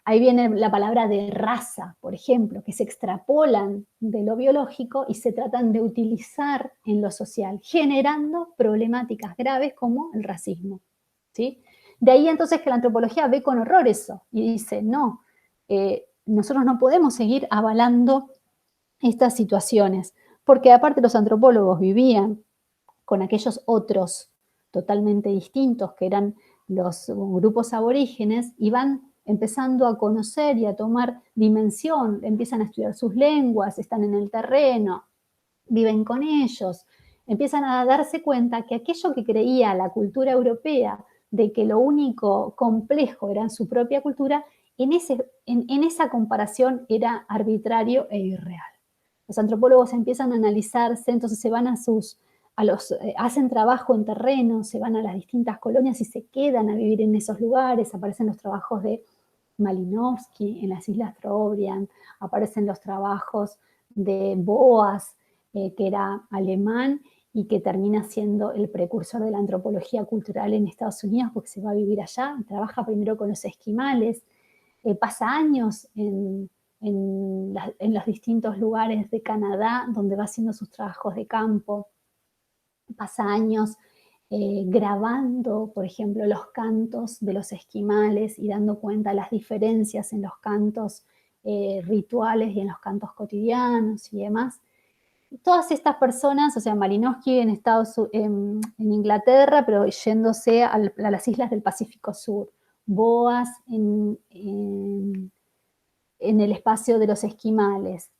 Speaker 1: Ahí viene la palabra de raza, por ejemplo, que se extrapolan de lo biológico y se tratan de utilizar en lo social, generando problemáticas graves como el racismo, ¿sí? De ahí entonces que la antropología ve con horror eso y dice, no, nosotros no podemos seguir avalando estas situaciones, porque aparte los antropólogos vivían con aquellos otros totalmente distintos que eran los grupos aborígenes y van empezando a conocer y a tomar dimensión, empiezan a estudiar sus lenguas, están en el terreno, viven con ellos, empiezan a darse cuenta que aquello que creía la cultura europea de que lo único complejo era su propia cultura, en esa comparación era arbitrario e irreal. Los antropólogos empiezan a analizarse, entonces se van a sus hacen trabajo en terreno, se van a las distintas colonias y se quedan a vivir en esos lugares. Aparecen los trabajos de Malinowski en las Islas Trobriand, aparecen los trabajos de Boas, que era alemán y que termina siendo el precursor de la antropología cultural en Estados Unidos porque se va a vivir allá, trabaja primero con los esquimales, pasa años en los distintos lugares de Canadá donde va haciendo sus trabajos de campo, pasa años grabando, por ejemplo, los cantos de los esquimales y dando cuenta de las diferencias en los cantos rituales y en los cantos cotidianos y demás. Todas estas personas, o sea, Malinowski en Inglaterra, pero yéndose a las islas del Pacífico Sur, Boas en el espacio de los esquimales.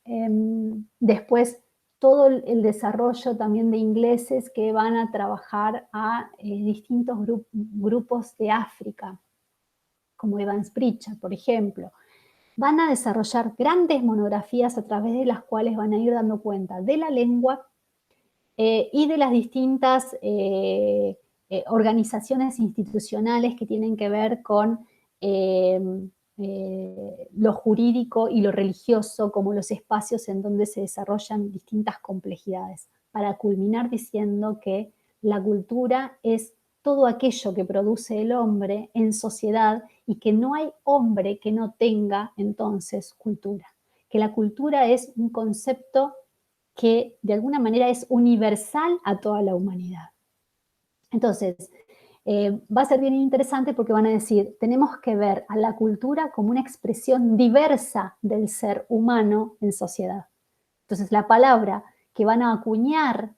Speaker 1: Después, todo el desarrollo también de ingleses que van a trabajar a distintos grupos de África, como Evans Pritchard, por ejemplo. Van a desarrollar grandes monografías a través de las cuales van a ir dando cuenta de la lengua y de las distintas organizaciones institucionales que tienen que ver con lo jurídico y lo religioso como los espacios en donde se desarrollan distintas complejidades, para culminar diciendo que la cultura es todo aquello que produce el hombre en sociedad y que no hay hombre que no tenga entonces cultura, que la cultura es un concepto que de alguna manera es universal a toda la humanidad. Entonces, va a ser bien interesante porque van a decir, tenemos que ver a la cultura como una expresión diversa del ser humano en sociedad. Entonces, la palabra que van a acuñar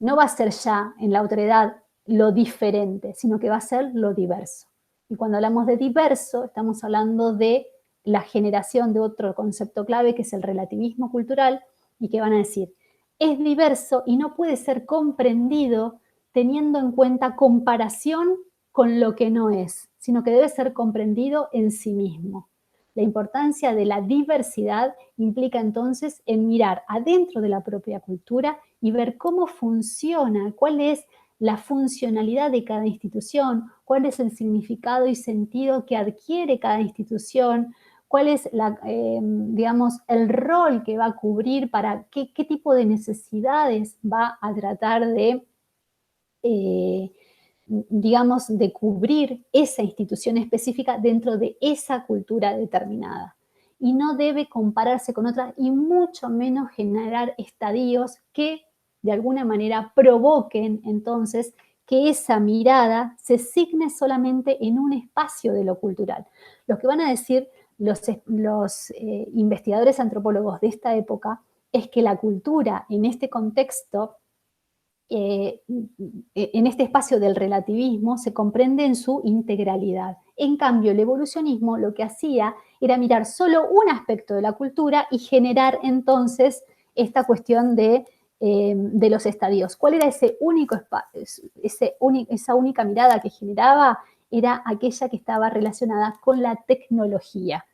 Speaker 1: no va a ser ya en la autoridad lo diferente, sino que va a ser lo diverso. Y cuando hablamos de diverso, estamos hablando de la generación de otro concepto clave, que es el relativismo cultural, y que van a decir, es diverso y no puede ser comprendido teniendo en cuenta comparación con lo que no es, sino que debe ser comprendido en sí mismo. La importancia de la diversidad implica entonces en mirar adentro de la propia cultura y ver cómo funciona, cuál es la funcionalidad de cada institución, cuál es el significado y sentido que adquiere cada institución, cuál es digamos, el rol que va a cubrir, para qué tipo de necesidades va a tratar de, digamos, de cubrir esa institución específica dentro de esa cultura determinada. Y no debe compararse con otras y mucho menos generar estadios que de alguna manera provoquen entonces que esa mirada se signe solamente en un espacio de lo cultural. Lo que van a decir los investigadores antropólogos de esta época es que la cultura en este contexto, en este espacio del relativismo, se comprende en su integralidad. En cambio, el evolucionismo lo que hacía era mirar solo un aspecto de la cultura y generar entonces esta cuestión de los estadios. ¿Cuál era ese único esa única mirada que generaba? Era aquella que estaba relacionada con la tecnología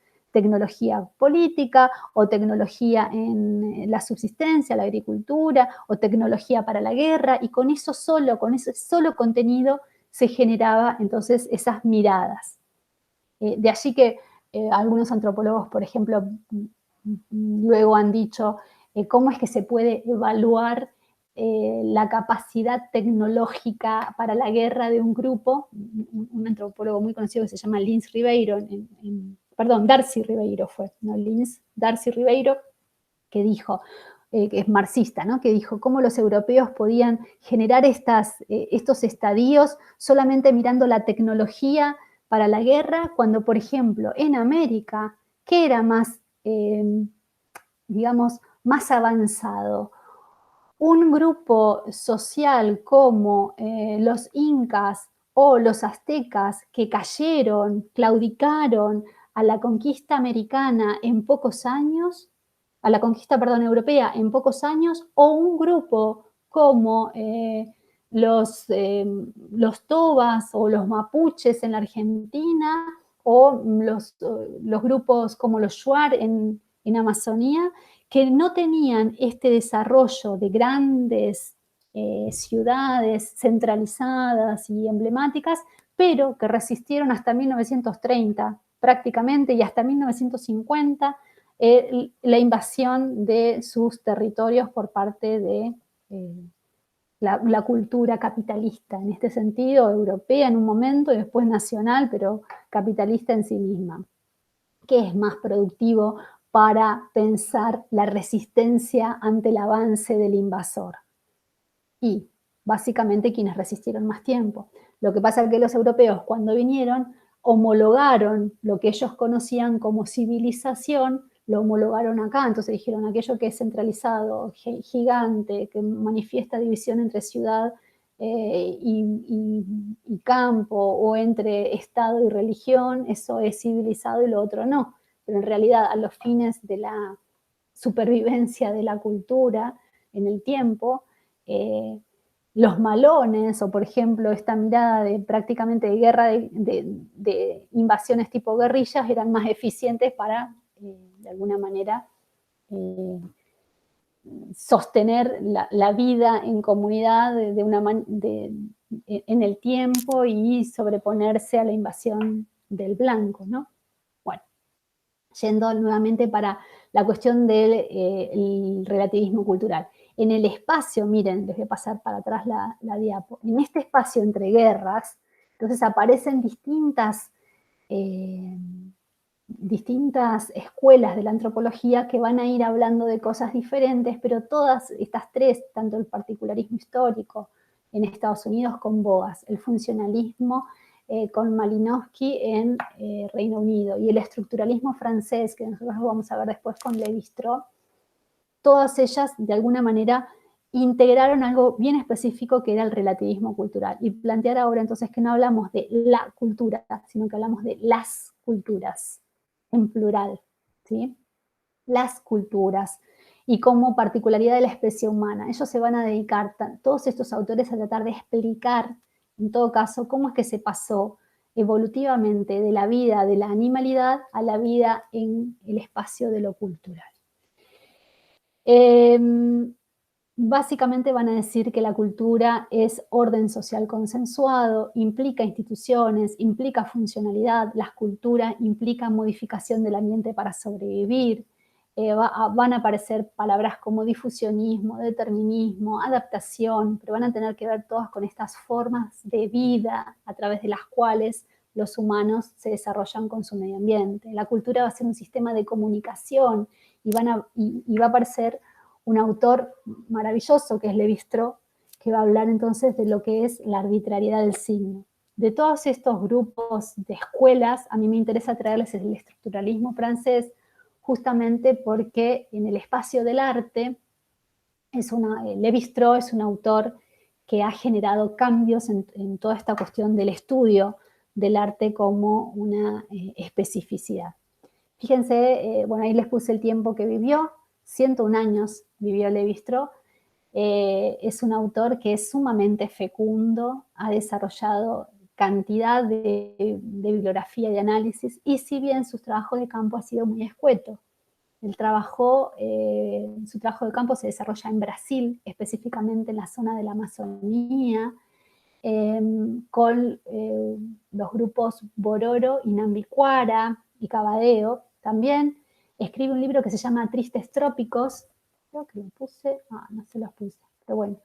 Speaker 1: política o tecnología en la subsistencia, la agricultura o tecnología para la guerra, y con ese solo contenido se generaba entonces esas miradas. De allí que algunos antropólogos, por ejemplo, luego han dicho cómo es que se puede evaluar la capacidad tecnológica para la guerra de un grupo. Un antropólogo muy conocido que se llama Lins Ribeiro, Darcy Ribeiro fue, no Lins, Darcy Ribeiro, que dijo, que es marxista, ¿no? Que dijo cómo los europeos podían generar estos estadios solamente mirando la tecnología para la guerra, cuando, por ejemplo, en América, ¿qué era más, digamos, más avanzado? Un grupo social como los incas o los aztecas que cayeron, claudicaron a la conquista americana en pocos años, a la conquista, perdón, europea en pocos años, o un grupo como los tobas o los mapuches en la Argentina, o los grupos como los shuar en Amazonía, que no tenían este desarrollo de grandes ciudades centralizadas y emblemáticas, pero que resistieron hasta 1930 prácticamente y hasta 1950 la invasión de sus territorios por parte de la cultura capitalista, en este sentido, europea en un momento y después nacional, pero capitalista en sí misma. ¿Qué es más productivo para pensar la resistencia ante el avance del invasor? Y básicamente quienes resistieron más tiempo. Lo que pasa es que los europeos cuando vinieron homologaron lo que ellos conocían como civilización, lo homologaron acá, entonces dijeron aquello que es centralizado, gigante, que manifiesta división entre ciudad y campo o entre Estado y religión, eso es civilizado y lo otro no. Pero en realidad a los fines de la supervivencia de la cultura en el tiempo, eh, los malones, o por ejemplo esta mirada de prácticamente de guerra de invasiones tipo guerrillas, eran más eficientes para, de alguna manera, eh, sostener la vida en comunidad en el tiempo y sobreponerse a la invasión del blanco, ¿no? Bueno, yendo nuevamente para la cuestión del relativismo cultural. En el espacio, miren, les voy a pasar para atrás la diapo, en este espacio entre guerras, entonces aparecen eh, distintas escuelas de la antropología que van a ir hablando de cosas diferentes, pero todas estas tres, tanto el particularismo histórico en Estados Unidos con Boas, el funcionalismo con Malinowski en Reino Unido y el estructuralismo francés, que nosotros lo vamos a ver después con Lévi-Strauss, todas ellas de alguna manera integraron algo bien específico que era el relativismo cultural. Y plantear ahora entonces que no hablamos de la cultura, sino que hablamos de las culturas, en plural, ¿sí? Las culturas y como particularidad de la especie humana. Ellos se van a dedicar, todos estos autores, a tratar de explicar, en todo caso, cómo es que se pasó evolutivamente de la vida de la animalidad a la vida en el espacio de lo cultural. Básicamente van a decir que la cultura es orden social consensuado, implica instituciones, implica funcionalidad, las culturas implican modificación del ambiente para sobrevivir, van a aparecer palabras como difusionismo, determinismo, adaptación, pero van a tener que ver todas con estas formas de vida a través de las cuales los humanos se desarrollan con su medio ambiente. La cultura va a ser un sistema de comunicación y va a aparecer un autor maravilloso que es Lévi-Strauss, que va a hablar entonces de lo que es la arbitrariedad del signo. De todos estos grupos de escuelas, a mí me interesa traerles el estructuralismo francés, justamente porque en el espacio del arte, Lévi-Strauss es un autor que ha generado cambios en toda esta cuestión del estudio del arte como una especificidad. Fíjense, bueno, ahí les puse el tiempo que vivió, 101 años vivió Lévi-Strauss, es un autor que es sumamente fecundo, ha desarrollado cantidad de bibliografía y análisis, y si bien sus trabajos de campo ha sido muy escueto. Su trabajo de campo se desarrolla en Brasil, específicamente en la zona de la Amazonía, con los grupos Bororo, Inambicuara y Cabadeo. También escribe un libro que se llama Tristes Trópicos. Creo que lo puse, no se los puse, pero bueno.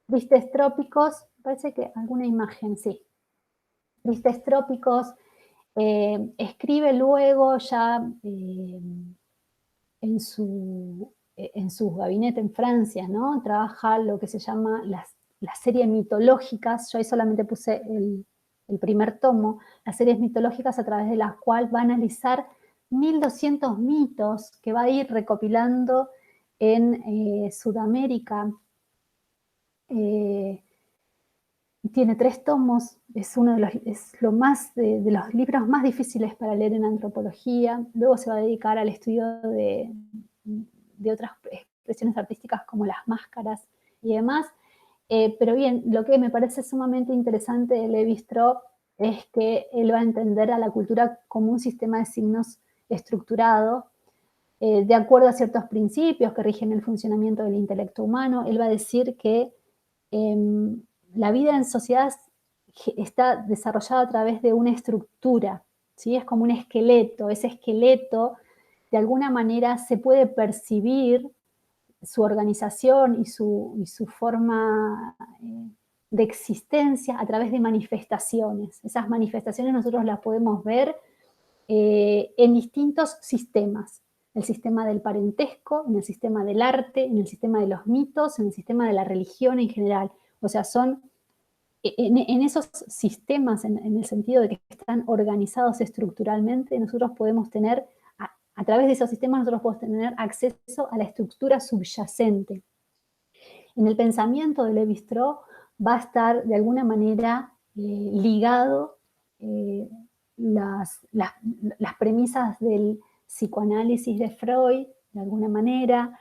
Speaker 1: Tristes Trópicos, parece que alguna imagen, sí. Tristes Trópicos, escribe luego ya en su gabinete en Francia, ¿no? Trabaja lo que se llama las series mitológicas, yo ahí solamente puse el primer tomo, las series mitológicas a través de las cuales va a analizar 1200 mitos que va a ir recopilando en Sudamérica. Tiene 3 tomos, es de los libros más difíciles para leer en antropología. Luego se va a dedicar al estudio de otras expresiones artísticas como las máscaras y demás. Pero bien, lo que me parece sumamente interesante de Lévi-Strauss es que él va a entender a la cultura como un sistema de signos estructurado, de acuerdo a ciertos principios que rigen el funcionamiento del intelecto humano. Él va a decir que la vida en sociedad está desarrollada a través de una estructura, ¿sí? Es como un esqueleto, ese esqueleto de alguna manera se puede percibir su organización y su forma de existencia a través de manifestaciones. Esas manifestaciones nosotros las podemos ver en distintos sistemas. El sistema del parentesco, en el sistema del arte, en el sistema de los mitos, en el sistema de la religión en general. O sea, son en esos sistemas, en el sentido de que están organizados estructuralmente, nosotros podemos tener, a través de esos sistemas, nosotros podemos tener acceso a la estructura subyacente. En el pensamiento de Lévi-Strauss va a estar de alguna manera ligado eh, las premisas del psicoanálisis de Freud, de alguna manera,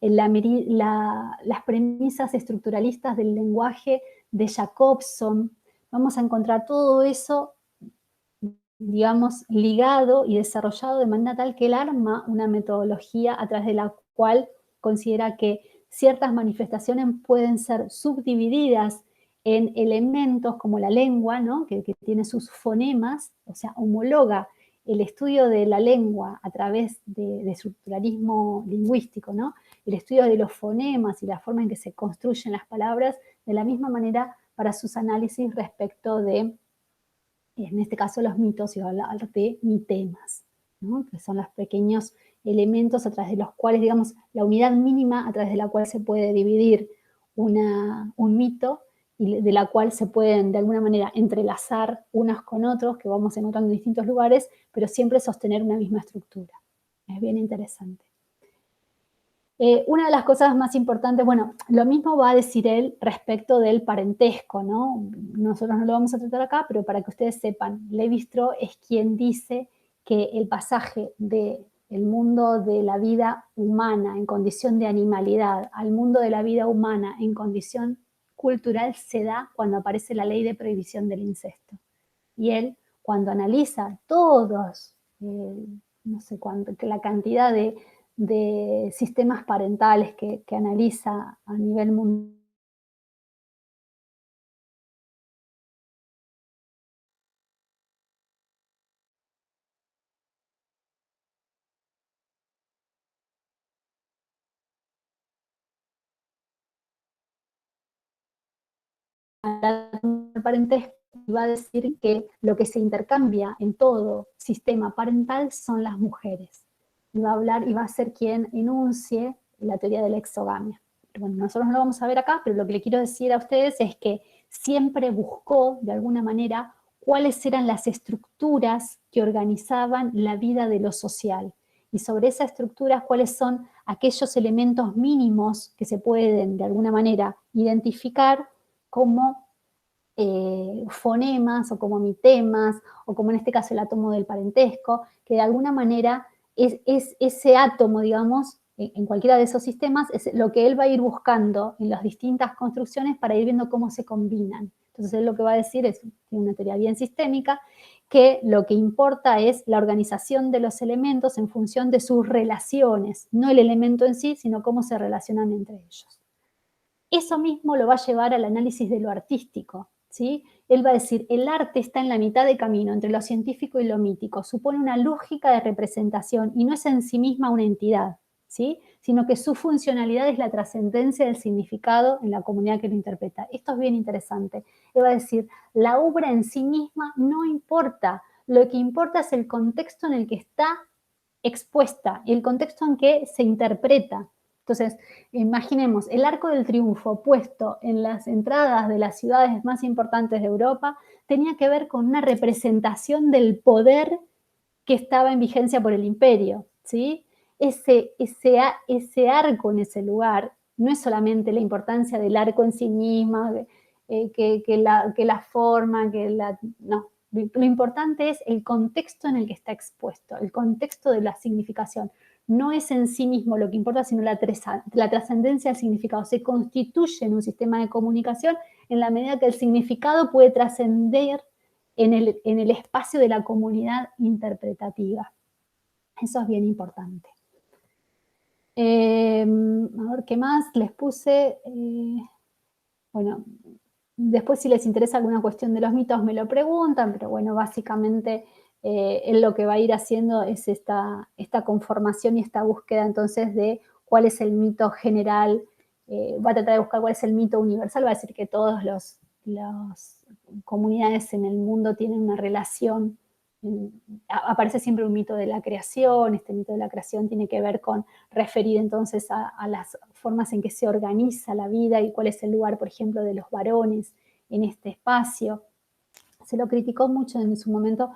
Speaker 1: las premisas estructuralistas del lenguaje de Jacobson. Vamos a encontrar todo eso, digamos, ligado y desarrollado de manera tal que él arma una metodología a través de la cual considera que ciertas manifestaciones pueden ser subdivididas en elementos como la lengua, ¿no? que tiene sus fonemas, o sea, homologa el estudio de la lengua a través de estructuralismo lingüístico, ¿no? El estudio de los fonemas y la forma en que se construyen las palabras, de la misma manera para sus análisis respecto de, en este caso, los mitos, y hablar de mitemas, ¿no? Que son los pequeños elementos a través de los cuales, digamos, la unidad mínima a través de la cual se puede dividir un mito y de la cual se pueden de alguna manera entrelazar unos con otros, que vamos encontrando en distintos lugares, pero siempre sostener una misma estructura. Es bien interesante. Una de las cosas más importantes, bueno, lo mismo va a decir él respecto del parentesco, ¿no? Nosotros no lo vamos a tratar acá, pero para que ustedes sepan, Lévi-Strauss es quien dice que el pasaje del mundo de la vida humana en condición de animalidad al mundo de la vida humana en condición cultural se da cuando aparece la ley de prohibición del incesto. Y él, cuando analiza todos, no sé cuánto, la cantidad de sistemas parentales que analiza a nivel mundial, parentesco, va a decir que lo que se intercambia en todo sistema parental son las mujeres. Y va a hablar y va a ser quien enuncie la teoría de la exogamia. Bueno, nosotros no lo vamos a ver acá, pero lo que le quiero decir a ustedes es que siempre buscó, de alguna manera, cuáles eran las estructuras que organizaban la vida de lo social. Y sobre esa estructura, cuáles son aquellos elementos mínimos que se pueden, de alguna manera, identificar como fonemas o como mitemas, o como en este caso el átomo del parentesco, que de alguna manera es ese átomo, digamos, en cualquiera de esos sistemas, es lo que él va a ir buscando en las distintas construcciones para ir viendo cómo se combinan. Entonces él lo que va a decir es, tiene una teoría bien sistémica, que lo que importa es la organización de los elementos en función de sus relaciones, no el elemento en sí, sino cómo se relacionan entre ellos. Eso mismo lo va a llevar al análisis de lo artístico, ¿sí? Él va a decir, el arte está en la mitad de camino entre lo científico y lo mítico, supone una lógica de representación y no es en sí misma una entidad, ¿sí? Sino que su funcionalidad es la trascendencia del significado en la comunidad que lo interpreta. Esto es bien interesante. Él va a decir, la obra en sí misma no importa, lo que importa es el contexto en el que está expuesta, el contexto en que se interpreta. Entonces, imaginemos el Arco del Triunfo puesto en las entradas de las ciudades más importantes de Europa, tenía que ver con una representación del poder que estaba en vigencia por el imperio, ¿sí? Ese arco en ese lugar no es solamente la importancia del arco en sí misma, que la forma, no. Lo importante es el contexto en el que está expuesto, el contexto de la significación. No es en sí mismo lo que importa, sino la trascendencia del significado. Se constituye en un sistema de comunicación en la medida que el significado puede trascender en el espacio de la comunidad interpretativa. Eso es bien importante. A ver, ¿qué más les puse? bueno, después si les interesa alguna cuestión de los mitos me lo preguntan, pero bueno, básicamente él lo que va a ir haciendo es esta conformación y esta búsqueda entonces de cuál es el mito general, va a tratar de buscar cuál es el mito universal, va a decir que todas las comunidades en el mundo tienen una relación, aparece siempre un mito de la creación, este mito de la creación tiene que ver con referir entonces a las formas en que se organiza la vida y cuál es el lugar, por ejemplo, de los varones en este espacio. Se lo criticó mucho en su momento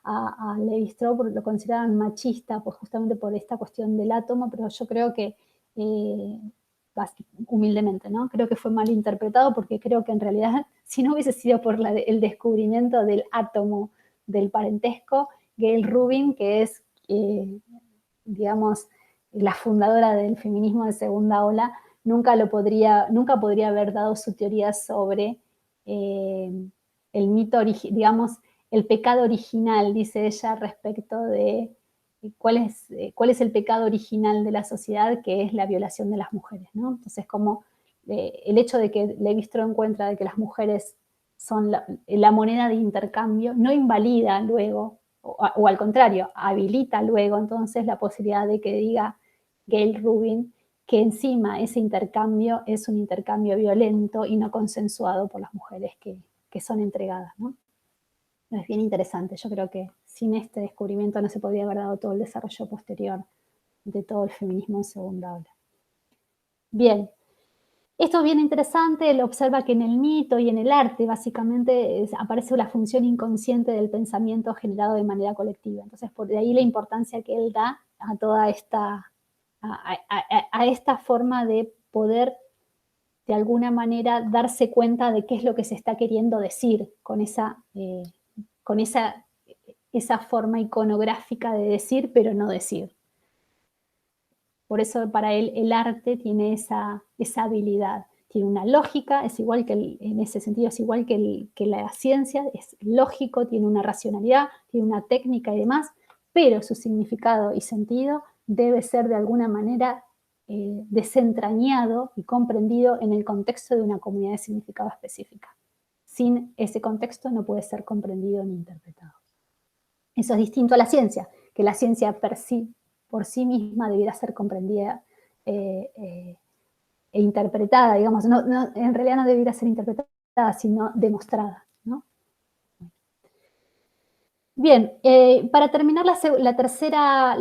Speaker 1: a Levi Strauss porque lo consideraban machista, pues justamente por esta cuestión del átomo, pero yo creo que, eh, humildemente, ¿no? Creo que fue mal interpretado porque creo que en realidad, si no hubiese sido por el descubrimiento del átomo del parentesco, Gayle Rubin, que es, digamos, la fundadora del feminismo de segunda ola, nunca podría haber dado su teoría sobre eh, el mito, digamos, el pecado original, dice ella, respecto de cuál es el pecado original de la sociedad, que es la violación de las mujeres, ¿no? Entonces, como el hecho de que Levi-Strauss encuentra de que las mujeres son la moneda de intercambio, no invalida luego, o al contrario, habilita luego entonces la posibilidad de que diga Gayle Rubin que encima ese intercambio es un intercambio violento y no consensuado por las mujeres que son entregadas, ¿no? Es bien interesante. Yo creo que sin este descubrimiento no se podría haber dado todo el desarrollo posterior de todo el feminismo en segunda ola. Bien, esto es bien interesante, él observa que en el mito y en el arte básicamente aparece la función inconsciente del pensamiento generado de manera colectiva. Entonces, por de ahí la importancia que él da a toda a esta forma de poder de alguna manera darse cuenta de qué es lo que se está queriendo decir con esa forma iconográfica de decir, pero no decir. Por eso para él el arte tiene esa habilidad. Tiene una lógica, es igual que en ese sentido es igual que la ciencia, es lógico, tiene una racionalidad, tiene una técnica y demás, pero su significado y sentido debe ser de alguna manera desentrañado y comprendido en el contexto de una comunidad de significado específica. Sin ese contexto no puede ser comprendido ni interpretado. Eso es distinto a la ciencia, que la ciencia por sí misma debiera ser comprendida e interpretada, digamos, en realidad no debiera ser interpretada, sino demostrada, ¿no? Bien, para terminar la tercera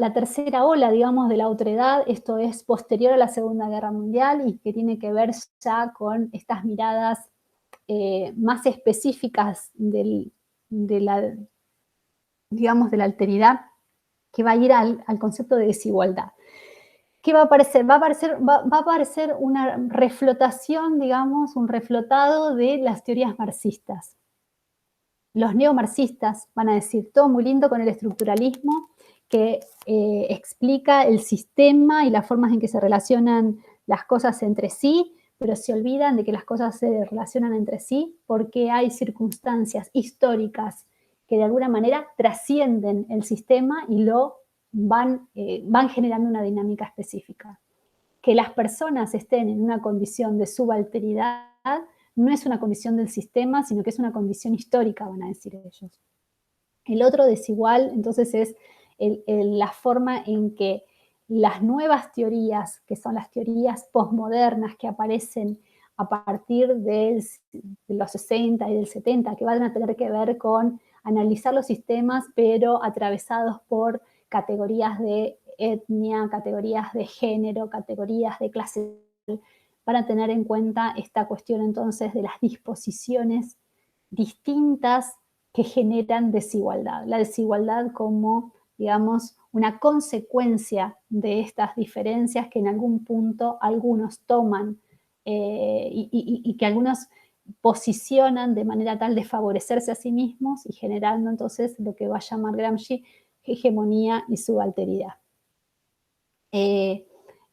Speaker 1: ola, digamos, de la otredad, esto es posterior a la Segunda Guerra Mundial y que tiene que ver ya con estas miradas más específicas de la, digamos, de la alteridad, que va a ir al concepto de desigualdad. ¿Qué va a aparecer? Va a aparecer una reflotación, digamos, un reflotado de las teorías marxistas. Los neomarxistas van a decir todo muy lindo con el estructuralismo, que explica el sistema y las formas en que se relacionan las cosas entre sí, pero se olvidan de que las cosas se relacionan entre sí porque hay circunstancias históricas que de alguna manera trascienden el sistema y van generando una dinámica específica. Que las personas estén en una condición de subalteridad no es una condición del sistema, sino que es una condición histórica, van a decir ellos. El otro desigual, entonces, es la forma en que las nuevas teorías, que son las teorías posmodernas que aparecen a partir de los 60 y del 70, que van a tener que ver con analizar los sistemas, pero atravesados por categorías de etnia, categorías de género, categorías de clase, para tener en cuenta esta cuestión entonces de las disposiciones distintas que generan desigualdad. La desigualdad como, digamos, una consecuencia de estas diferencias que en algún punto algunos toman y que algunos posicionan de manera tal de favorecerse a sí mismos y generando entonces lo que va a llamar Gramsci hegemonía y subalteridad.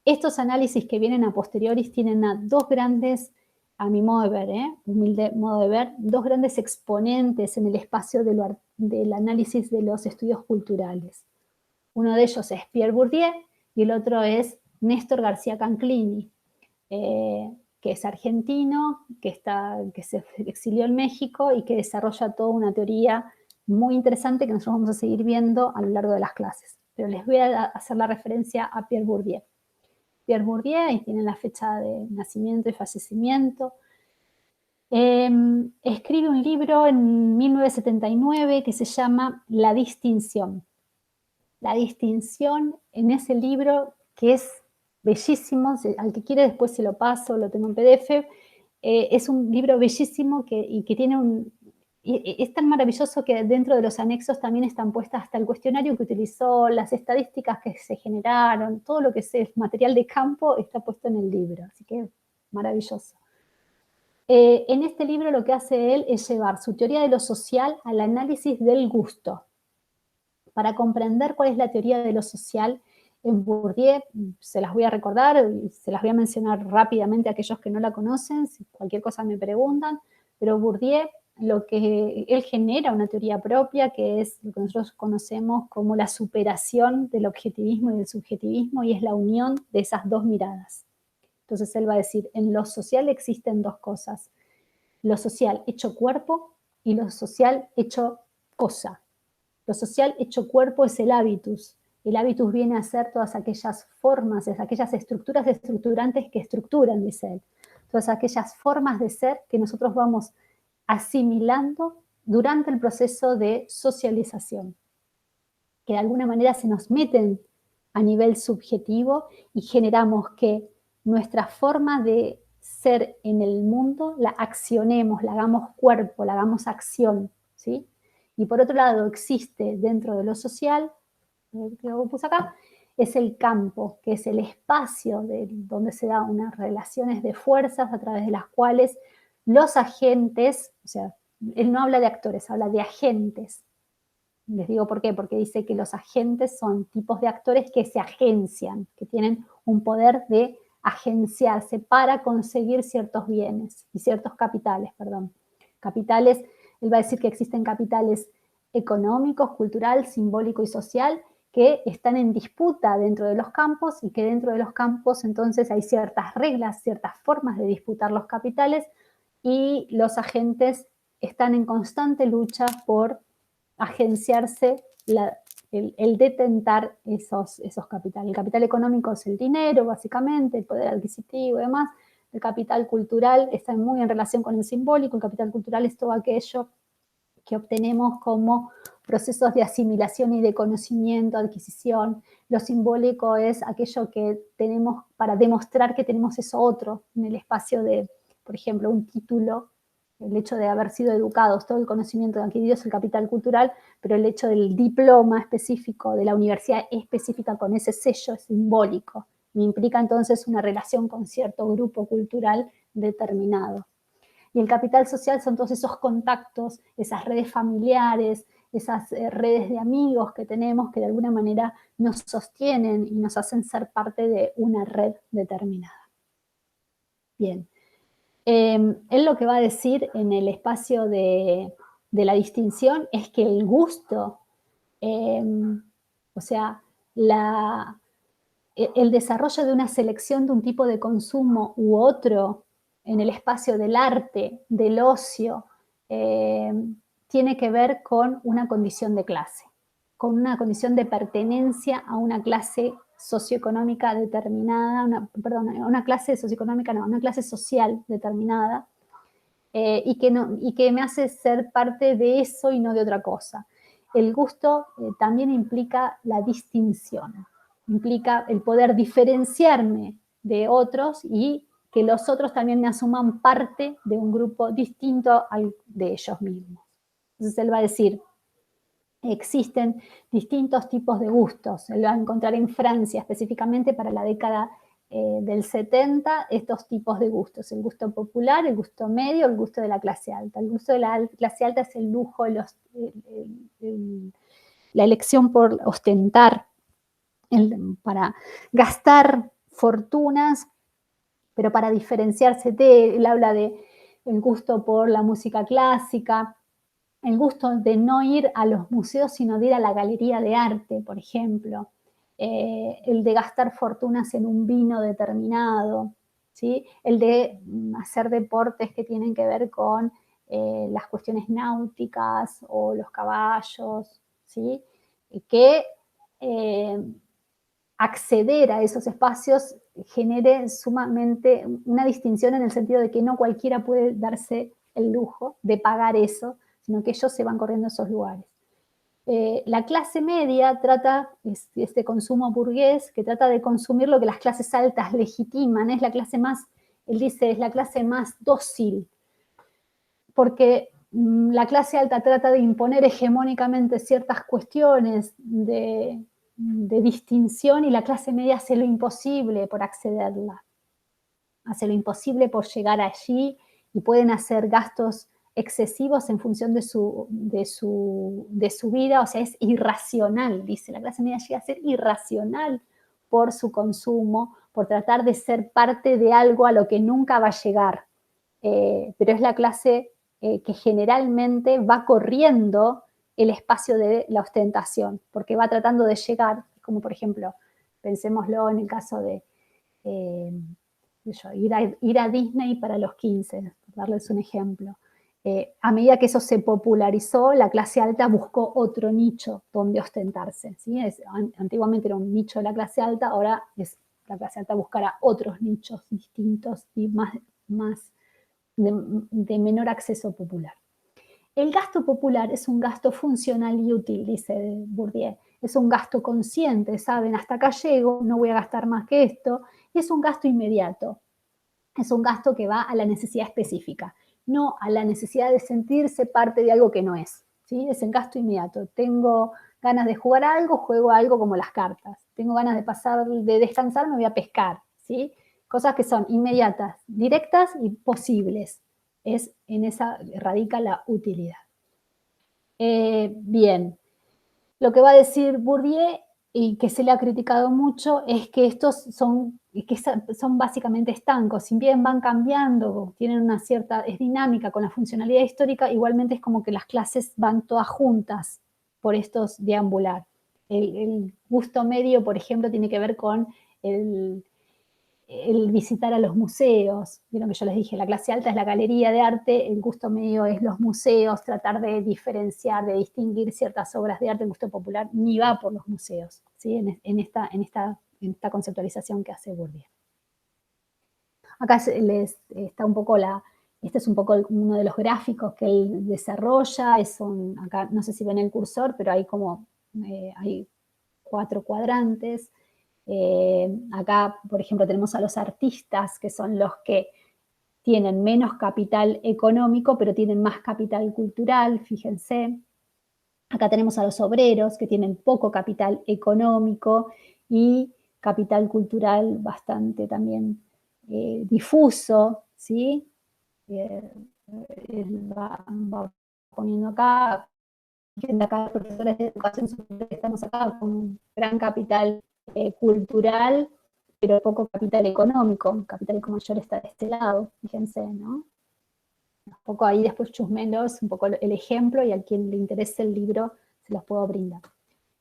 Speaker 1: Estos análisis que vienen a posteriori tienen a dos grandes, a mi modo de ver, humilde modo de ver, dos grandes exponentes en el espacio del análisis de los estudios culturales. Uno de ellos es Pierre Bourdieu y el otro es Néstor García Canclini. que es argentino, que se exilió en México y que desarrolla toda una teoría muy interesante que nosotros vamos a seguir viendo a lo largo de las clases. Pero les voy a hacer la referencia a Pierre Bourdieu. Pierre Bourdieu, ahí tienen la fecha de nacimiento y fallecimiento. Escribe un libro en 1979 que se llama La Distinción. La Distinción, en ese libro, que es bellísimo, al que quiere después se lo paso, lo tengo en PDF, es un libro bellísimo y que tiene es tan maravilloso que dentro de los anexos también están puestas hasta el cuestionario que utilizó, las estadísticas que se generaron, todo lo que es el material de campo está puesto en el libro, así que maravilloso. En este libro lo que hace él es llevar su teoría de lo social al análisis del gusto. Para comprender cuál es la teoría de lo social en Bourdieu, se las voy a recordar, se las voy a mencionar rápidamente a aquellos que no la conocen, si cualquier cosa me preguntan, pero Bourdieu, lo que él genera una teoría propia, que es lo que nosotros conocemos como la superación del objetivismo y del subjetivismo, y es la unión de esas dos miradas. Entonces él va a decir, en lo social existen dos cosas, lo social hecho cuerpo y lo social hecho cosa. Lo social hecho cuerpo es el hábitus. El hábitus viene a ser todas aquellas formas, aquellas estructuras estructurantes que estructuran, dice él. Todas aquellas formas de ser que nosotros vamos asimilando durante el proceso de socialización, que de alguna manera se nos meten a nivel subjetivo y generamos que nuestra forma de ser en el mundo la accionemos, la hagamos cuerpo, la hagamos acción, ¿sí? Y por otro lado existe dentro de lo social, que lo puse acá, es el campo, que es el espacio donde se dan unas relaciones de fuerzas a través de las cuales los agentes, o sea, él no habla de actores, habla de agentes. Les digo por qué, porque dice que los agentes son tipos de actores que se agencian, que tienen un poder de agenciarse para conseguir ciertos bienes y ciertos capitales, perdón. Capitales, él va a decir que existen capitales económicos, cultural, simbólico y social que están en disputa dentro de los campos y que dentro de los campos entonces hay ciertas reglas, ciertas formas de disputar los capitales y los agentes están en constante lucha por agenciarse el detentar esos capitales. El capital económico es el dinero, básicamente, el poder adquisitivo y demás. El capital cultural está muy en relación con el simbólico. El capital cultural es todo aquello que obtenemos como procesos de asimilación y de conocimiento, adquisición. Lo simbólico es aquello que tenemos para demostrar que tenemos eso otro en el espacio de, por ejemplo, un título, el hecho de haber sido educados, todo el conocimiento adquirido es el capital cultural, pero el hecho del diploma específico, de la universidad específica con ese sello es simbólico. Me implica entonces una relación con cierto grupo cultural determinado. Y el capital social son todos esos contactos, esas redes familiares, esas redes de amigos que tenemos que de alguna manera nos sostienen y nos hacen ser parte de una red determinada. Bien. Él lo que va a decir en el espacio de la distinción es que el gusto, o sea, el desarrollo de una selección de un tipo de consumo u otro en el espacio del arte, del ocio, tiene que ver con una condición de clase, con una condición de pertenencia a una clase socioeconómica determinada, una clase socioeconómica, no, una clase social determinada, y que me hace ser parte de eso y no de otra cosa. El gusto también implica la distinción, implica el poder diferenciarme de otros y que los otros también me asuman parte de un grupo distinto al de ellos mismos. Entonces él va a decir, existen distintos tipos de gustos. Él va a encontrar en Francia específicamente para la década del 70 estos tipos de gustos. El gusto popular, el gusto medio, el gusto de la clase alta. El gusto de la clase alta es el lujo, la elección por ostentar, para gastar fortunas, pero para diferenciarse de, él habla de el gusto por la música clásica, el gusto de no ir a los museos, sino de ir a la galería de arte, por ejemplo, el de gastar fortunas en un vino determinado, ¿sí? El de hacer deportes que tienen que ver con las cuestiones náuticas o los caballos, ¿sí? Y que acceder a esos espacios genere sumamente una distinción en el sentido de que no cualquiera puede darse el lujo de pagar eso, sino que ellos se van corriendo a esos lugares. La clase media trata, este consumo burgués, que trata de consumir lo que las clases altas legitiman, es la clase más, él dice, es la clase más dócil, porque la clase alta trata de imponer hegemónicamente ciertas cuestiones de distinción y la clase media hace lo imposible por accederla, hace lo imposible por llegar allí y pueden hacer gastos excesivos en función de su vida, o sea, es irracional, dice, la clase media llega a ser irracional por su consumo, por tratar de ser parte de algo a lo que nunca va a llegar. Pero es la clase que generalmente va corriendo el espacio de la ostentación, porque va tratando de llegar, como por ejemplo, pensémoslo en el caso de ir a Disney para los 15, por darles un ejemplo. A medida que eso se popularizó, la clase alta buscó otro nicho donde ostentarse. ¿Sí? Antiguamente era un nicho de la clase alta, ahora es la clase alta buscará otros nichos distintos y más de menor acceso popular. El gasto popular es un gasto funcional y útil, dice Bourdieu. Es un gasto consciente, saben, hasta acá llego, no voy a gastar más que esto, y es un gasto inmediato. Es un gasto que va a la necesidad específica, no a la necesidad de sentirse parte de algo que no es. ¿Sí? Es el gasto inmediato. Tengo ganas de jugar a algo, juego a algo como las cartas. Tengo ganas de descansar, me voy a pescar. ¿Sí? Cosas que son inmediatas, directas y posibles. En esa radica la utilidad. Bien, lo que va a decir Bourdieu y que se le ha criticado mucho es que estos son básicamente estancos, si bien van cambiando, tienen una cierta, es dinámica con la funcionalidad histórica, igualmente es como que las clases van todas juntas por estos deambular. El gusto medio, por ejemplo, tiene que ver con el, el visitar a los museos. Vieron que yo les dije, la clase alta es la galería de arte, el gusto medio es los museos, tratar de diferenciar, de distinguir ciertas obras de arte. El gusto popular ni va por los museos, ¿sí? en esta conceptualización que hace Bourdieu. Acá está un poco este es un poco uno de los gráficos que él desarrolla, acá no sé si ven el cursor, pero hay 4 cuadrantes. Acá, por ejemplo, tenemos a los artistas, que son los que tienen menos capital económico, pero tienen más capital cultural, fíjense. Acá tenemos a los obreros, que tienen poco capital económico y capital cultural bastante también difuso, ¿sí? Va poniendo acá profesores de educación superior, estamos acá con un gran capital cultural, pero poco capital económico. El capital mayor está de este lado, fíjense, ¿no? Un poco ahí después chusmelos, un poco el ejemplo, y a quien le interese el libro se los puedo brindar.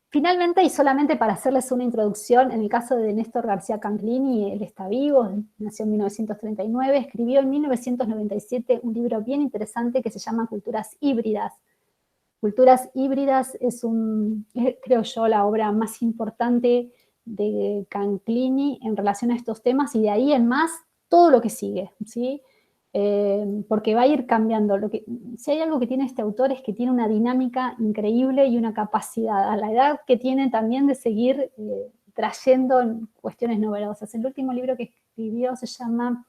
Speaker 1: Finalmente, y solamente para hacerles una introducción, en el caso de Néstor García Canclini, él está vivo, nació en 1939, escribió en 1997 un libro bien interesante que se llama Culturas Híbridas. Culturas Híbridas es creo yo, la obra más importante de Canclini en relación a estos temas, y de ahí en más todo lo que sigue, ¿sí? Porque va a ir cambiando. Si hay algo que tiene este autor es que tiene una dinámica increíble y una capacidad a la edad que tiene también de seguir trayendo cuestiones novedosas. El último libro que escribió se llama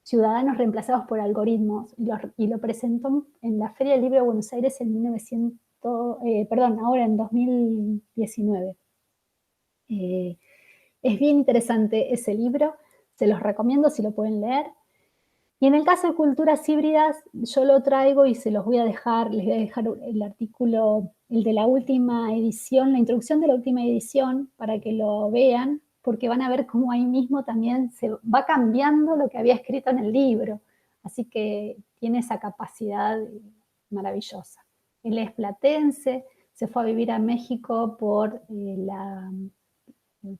Speaker 1: Ciudadanos reemplazados por algoritmos, y lo presentó en la Feria del Libro de Buenos Aires en ahora en 2019. Es bien interesante ese libro, se los recomiendo si lo pueden leer. Y en el caso de culturas híbridas, yo lo traigo y se los voy a dejar, les voy a dejar el artículo, el de la última edición, la introducción de la última edición, para que lo vean, porque van a ver cómo ahí mismo también se va cambiando lo que había escrito en el libro. Así que tiene esa capacidad maravillosa. Él es platense, se fue a vivir a México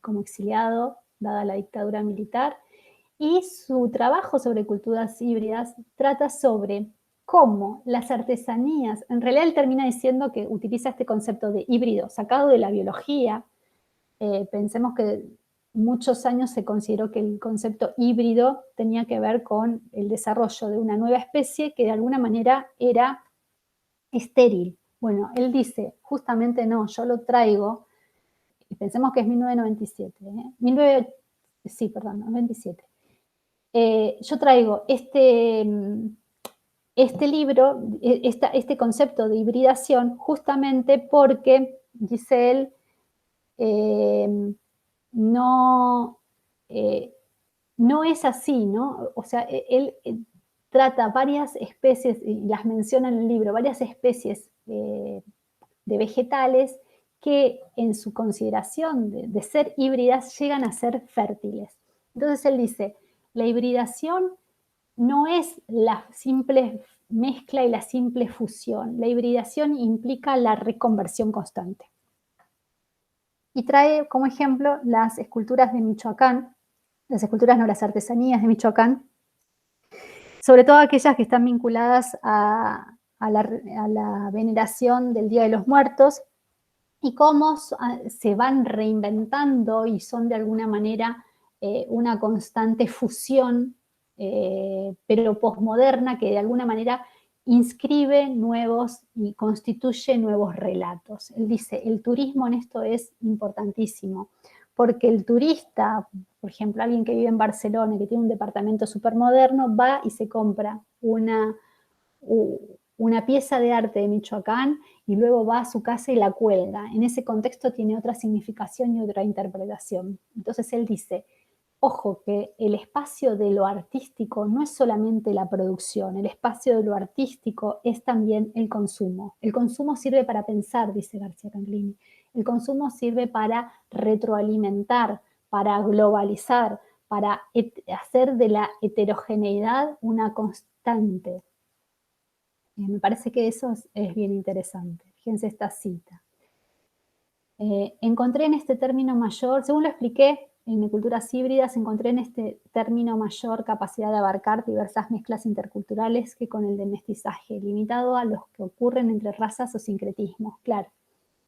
Speaker 1: como exiliado, dada la dictadura militar, Y su trabajo sobre culturas híbridas trata sobre cómo las artesanías, en realidad él termina diciendo que utiliza este concepto de híbrido sacado de la biología. Pensemos que muchos años se consideró que el concepto híbrido tenía que ver con el desarrollo de una nueva especie que de alguna manera era estéril. Bueno, él dice, justamente no, yo lo traigo, y pensemos que es 1997, ¿eh? 19, sí, perdón, 97. Yo traigo este libro, este concepto de hibridación, justamente porque, dice él, eh, no, eh, no es así, ¿no? O sea, él trata varias especies, y las menciona en el libro, varias especies de vegetales que en su consideración de ser híbridas llegan a ser fértiles. Entonces él dice, la hibridación no es la simple mezcla y la simple fusión. La hibridación implica la reconversión constante. Y trae como ejemplo las esculturas de Michoacán, las esculturas no, las artesanías de Michoacán, sobre todo aquellas que están vinculadas a la veneración del Día de los Muertos, y cómo se van reinventando y son de alguna manera una constante fusión, pero posmoderna, que de alguna manera inscribe nuevos y constituye nuevos relatos. Él dice, el turismo en esto es importantísimo, porque el turista, por ejemplo, alguien que vive en Barcelona y que tiene un departamento súper moderno, va y se compra una pieza de arte de Michoacán y luego va a su casa y la cuelga. En ese contexto tiene otra significación y otra interpretación. Entonces él dice, ojo, que el espacio de lo artístico no es solamente la producción, el espacio de lo artístico es también el consumo. El consumo sirve para pensar, dice García Canclini. El consumo sirve para retroalimentar, para globalizar, para hacer de la heterogeneidad una constante. Me parece que eso es bien interesante. Fíjense esta cita. Encontré en este término mayor, según lo expliqué en culturas híbridas, encontré en este término mayor capacidad de abarcar diversas mezclas interculturales que con el de mestizaje, limitado a los que ocurren entre razas o sincretismos. Claro,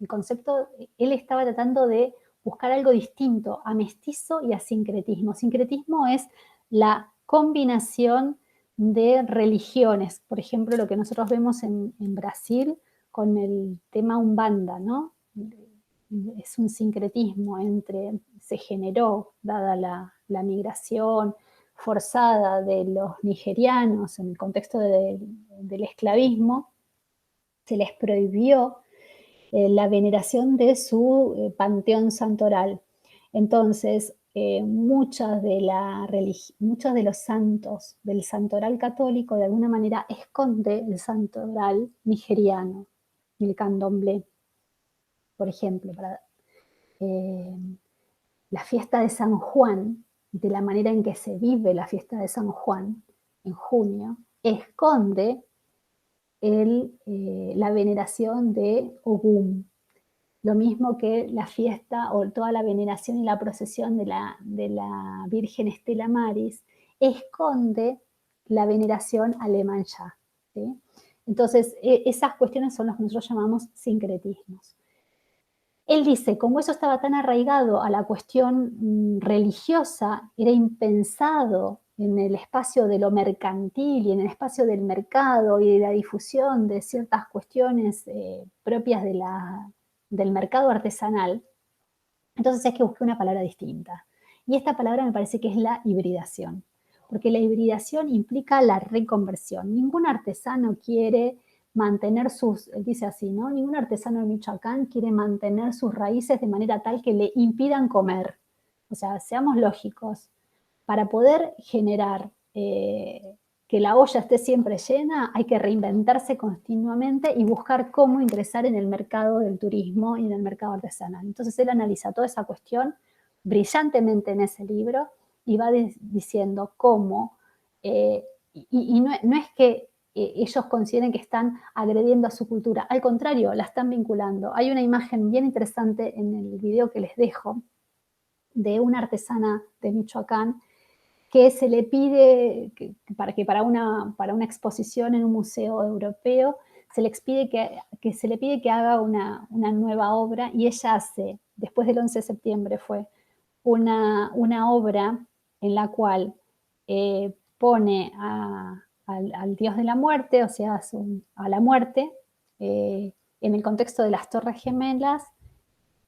Speaker 1: el concepto, él estaba tratando de buscar algo distinto a mestizo y a sincretismo. Sincretismo es la combinación de religiones, por ejemplo, lo que nosotros vemos en Brasil con el tema Umbanda, ¿no? Es un sincretismo se generó, dada la migración forzada de los nigerianos en el contexto del esclavismo, se les prohibió la veneración de su panteón santoral. Entonces, muchos de los santos del santoral católico de alguna manera esconde el santoral nigeriano, el candomblé, por ejemplo, eh, la fiesta de San Juan, de la manera en que se vive la fiesta de San Juan en junio, esconde la veneración de Ogún. Lo mismo que la fiesta o toda la veneración y la procesión de la Virgen Estela Maris esconde la veneración a Iemanjá, ¿sí? Entonces, esas cuestiones son las que nosotros llamamos sincretismos. Él dice, como eso estaba tan arraigado a la cuestión religiosa, era impensado en el espacio de lo mercantil y en el espacio del mercado y de la difusión de ciertas cuestiones propias del mercado artesanal. Entonces es que busqué una palabra distinta. Y esta palabra me parece que es la hibridación, porque la hibridación implica la reconversión. Ningún artesano quiere mantener él dice así, ¿no? Ningún artesano de Michoacán quiere mantener sus raíces de manera tal que le impidan comer. O sea, seamos lógicos. Para poder generar que la olla esté siempre llena, hay que reinventarse continuamente y buscar cómo ingresar en el mercado del turismo y en el mercado artesanal. Entonces él analiza toda esa cuestión brillantemente en ese libro y va diciendo cómo, y no es que ellos consideren que están agrediendo a su cultura, al contrario, la están vinculando. Hay una imagen bien interesante en el video que les dejo de una artesana de Michoacán que se le pide para una exposición en un museo europeo, se le pide que haga una nueva obra, y ella hace, después del 11 de septiembre fue, una obra en la cual pone al dios de la muerte, o sea, a la muerte, en el contexto de las Torres Gemelas,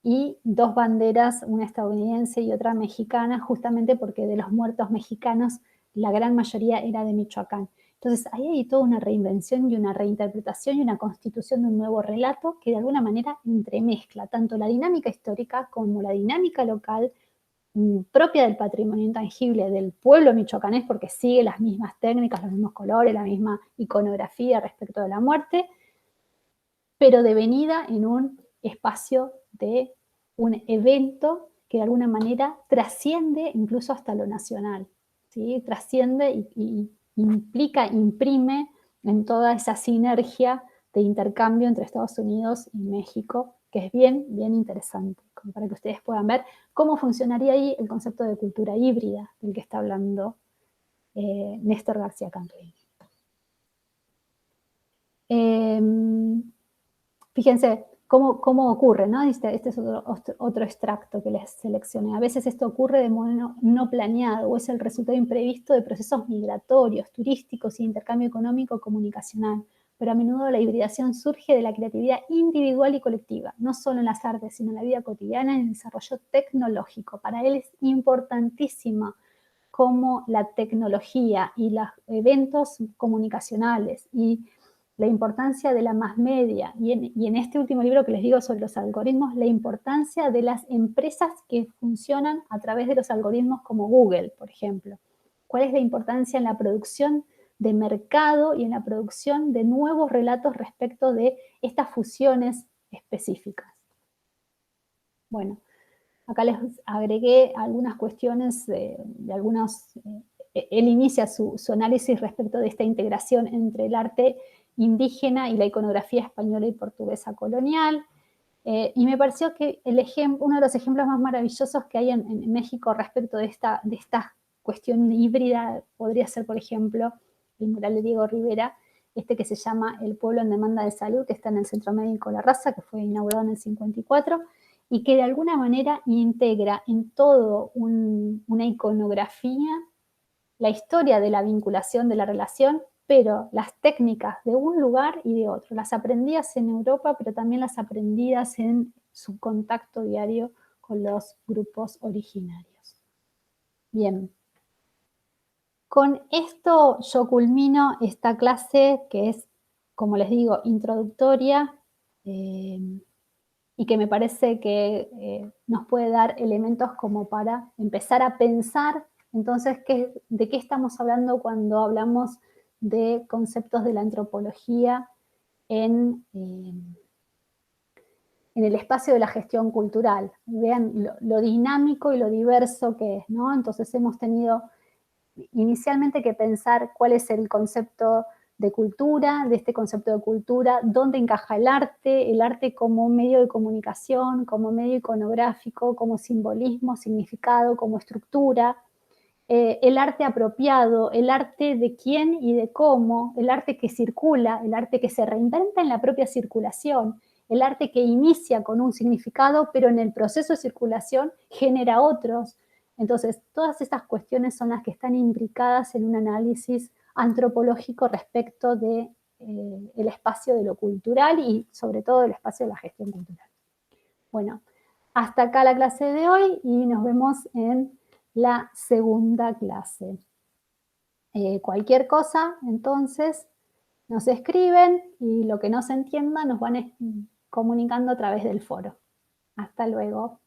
Speaker 1: y dos banderas, una estadounidense y otra mexicana, justamente porque de los muertos mexicanos la gran mayoría era de Michoacán. Entonces ahí hay toda una reinvención y una reinterpretación y una constitución de un nuevo relato que de alguna manera entremezcla tanto la dinámica histórica como la dinámica local, propia del patrimonio intangible del pueblo michoacanés, porque sigue las mismas técnicas, los mismos colores, la misma iconografía respecto de la muerte, pero devenida en un espacio de un evento que de alguna manera trasciende incluso hasta lo nacional, ¿sí? Trasciende y implica, imprime en toda esa sinergia de intercambio entre Estados Unidos y México, que es bien, bien interesante, como para que ustedes puedan ver cómo funcionaría ahí el concepto de cultura híbrida del que está hablando Néstor García Cantueira. Fíjense cómo ocurre, ¿no? Este es otro extracto que les seleccioné. A veces esto ocurre de modo no planeado o es el resultado imprevisto de procesos migratorios, turísticos y intercambio económico comunicacional, pero a menudo la hibridación surge de la creatividad individual y colectiva, no solo en las artes, sino en la vida cotidiana y en el desarrollo tecnológico. Para él es importantísima cómo la tecnología y los eventos comunicacionales y la importancia de la más media, y en este último libro que les digo sobre los algoritmos, la importancia de las empresas que funcionan a través de los algoritmos como Google, por ejemplo. ¿Cuál es la importancia en la producción de mercado y en la producción de nuevos relatos respecto de estas fusiones específicas? Bueno, acá les agregué algunas cuestiones de algunos. Él inicia su análisis respecto de esta integración entre el arte indígena y la iconografía española y portuguesa colonial. Y me pareció que uno de los ejemplos más maravillosos que hay en México respecto de esta cuestión híbrida podría ser, por ejemplo, el mural de Diego Rivera, este que se llama El pueblo en demanda de salud, que está en el Centro Médico La Raza, que fue inaugurado en el 54, y que de alguna manera integra en todo una iconografía la historia de la vinculación de la relación, pero las técnicas de un lugar y de otro, las aprendidas en Europa, pero también las aprendidas en su contacto diario con los grupos originarios. Bien, con esto yo culmino esta clase que es, como les digo, introductoria, y que me parece que nos puede dar elementos como para empezar a pensar entonces de qué estamos hablando cuando hablamos de conceptos de la antropología en el espacio de la gestión cultural. Vean lo dinámico y lo diverso que es, ¿no? Entonces hemos tenido inicialmente que pensar cuál es el concepto de cultura, de este concepto de cultura, dónde encaja el arte como un medio de comunicación, como medio iconográfico, como simbolismo, significado, como estructura, el arte apropiado, el arte de quién y de cómo, el arte que circula, el arte que se reinventa en la propia circulación, el arte que inicia con un significado, pero en el proceso de circulación genera otros. Entonces, todas estas cuestiones son las que están imbricadas en un análisis antropológico respecto de el espacio de lo cultural y sobre todo el espacio de la gestión cultural. Bueno, hasta acá la clase de hoy y nos vemos en la segunda clase. Cualquier cosa, entonces, nos escriben y lo que no se entienda nos van comunicando a través del foro. Hasta luego.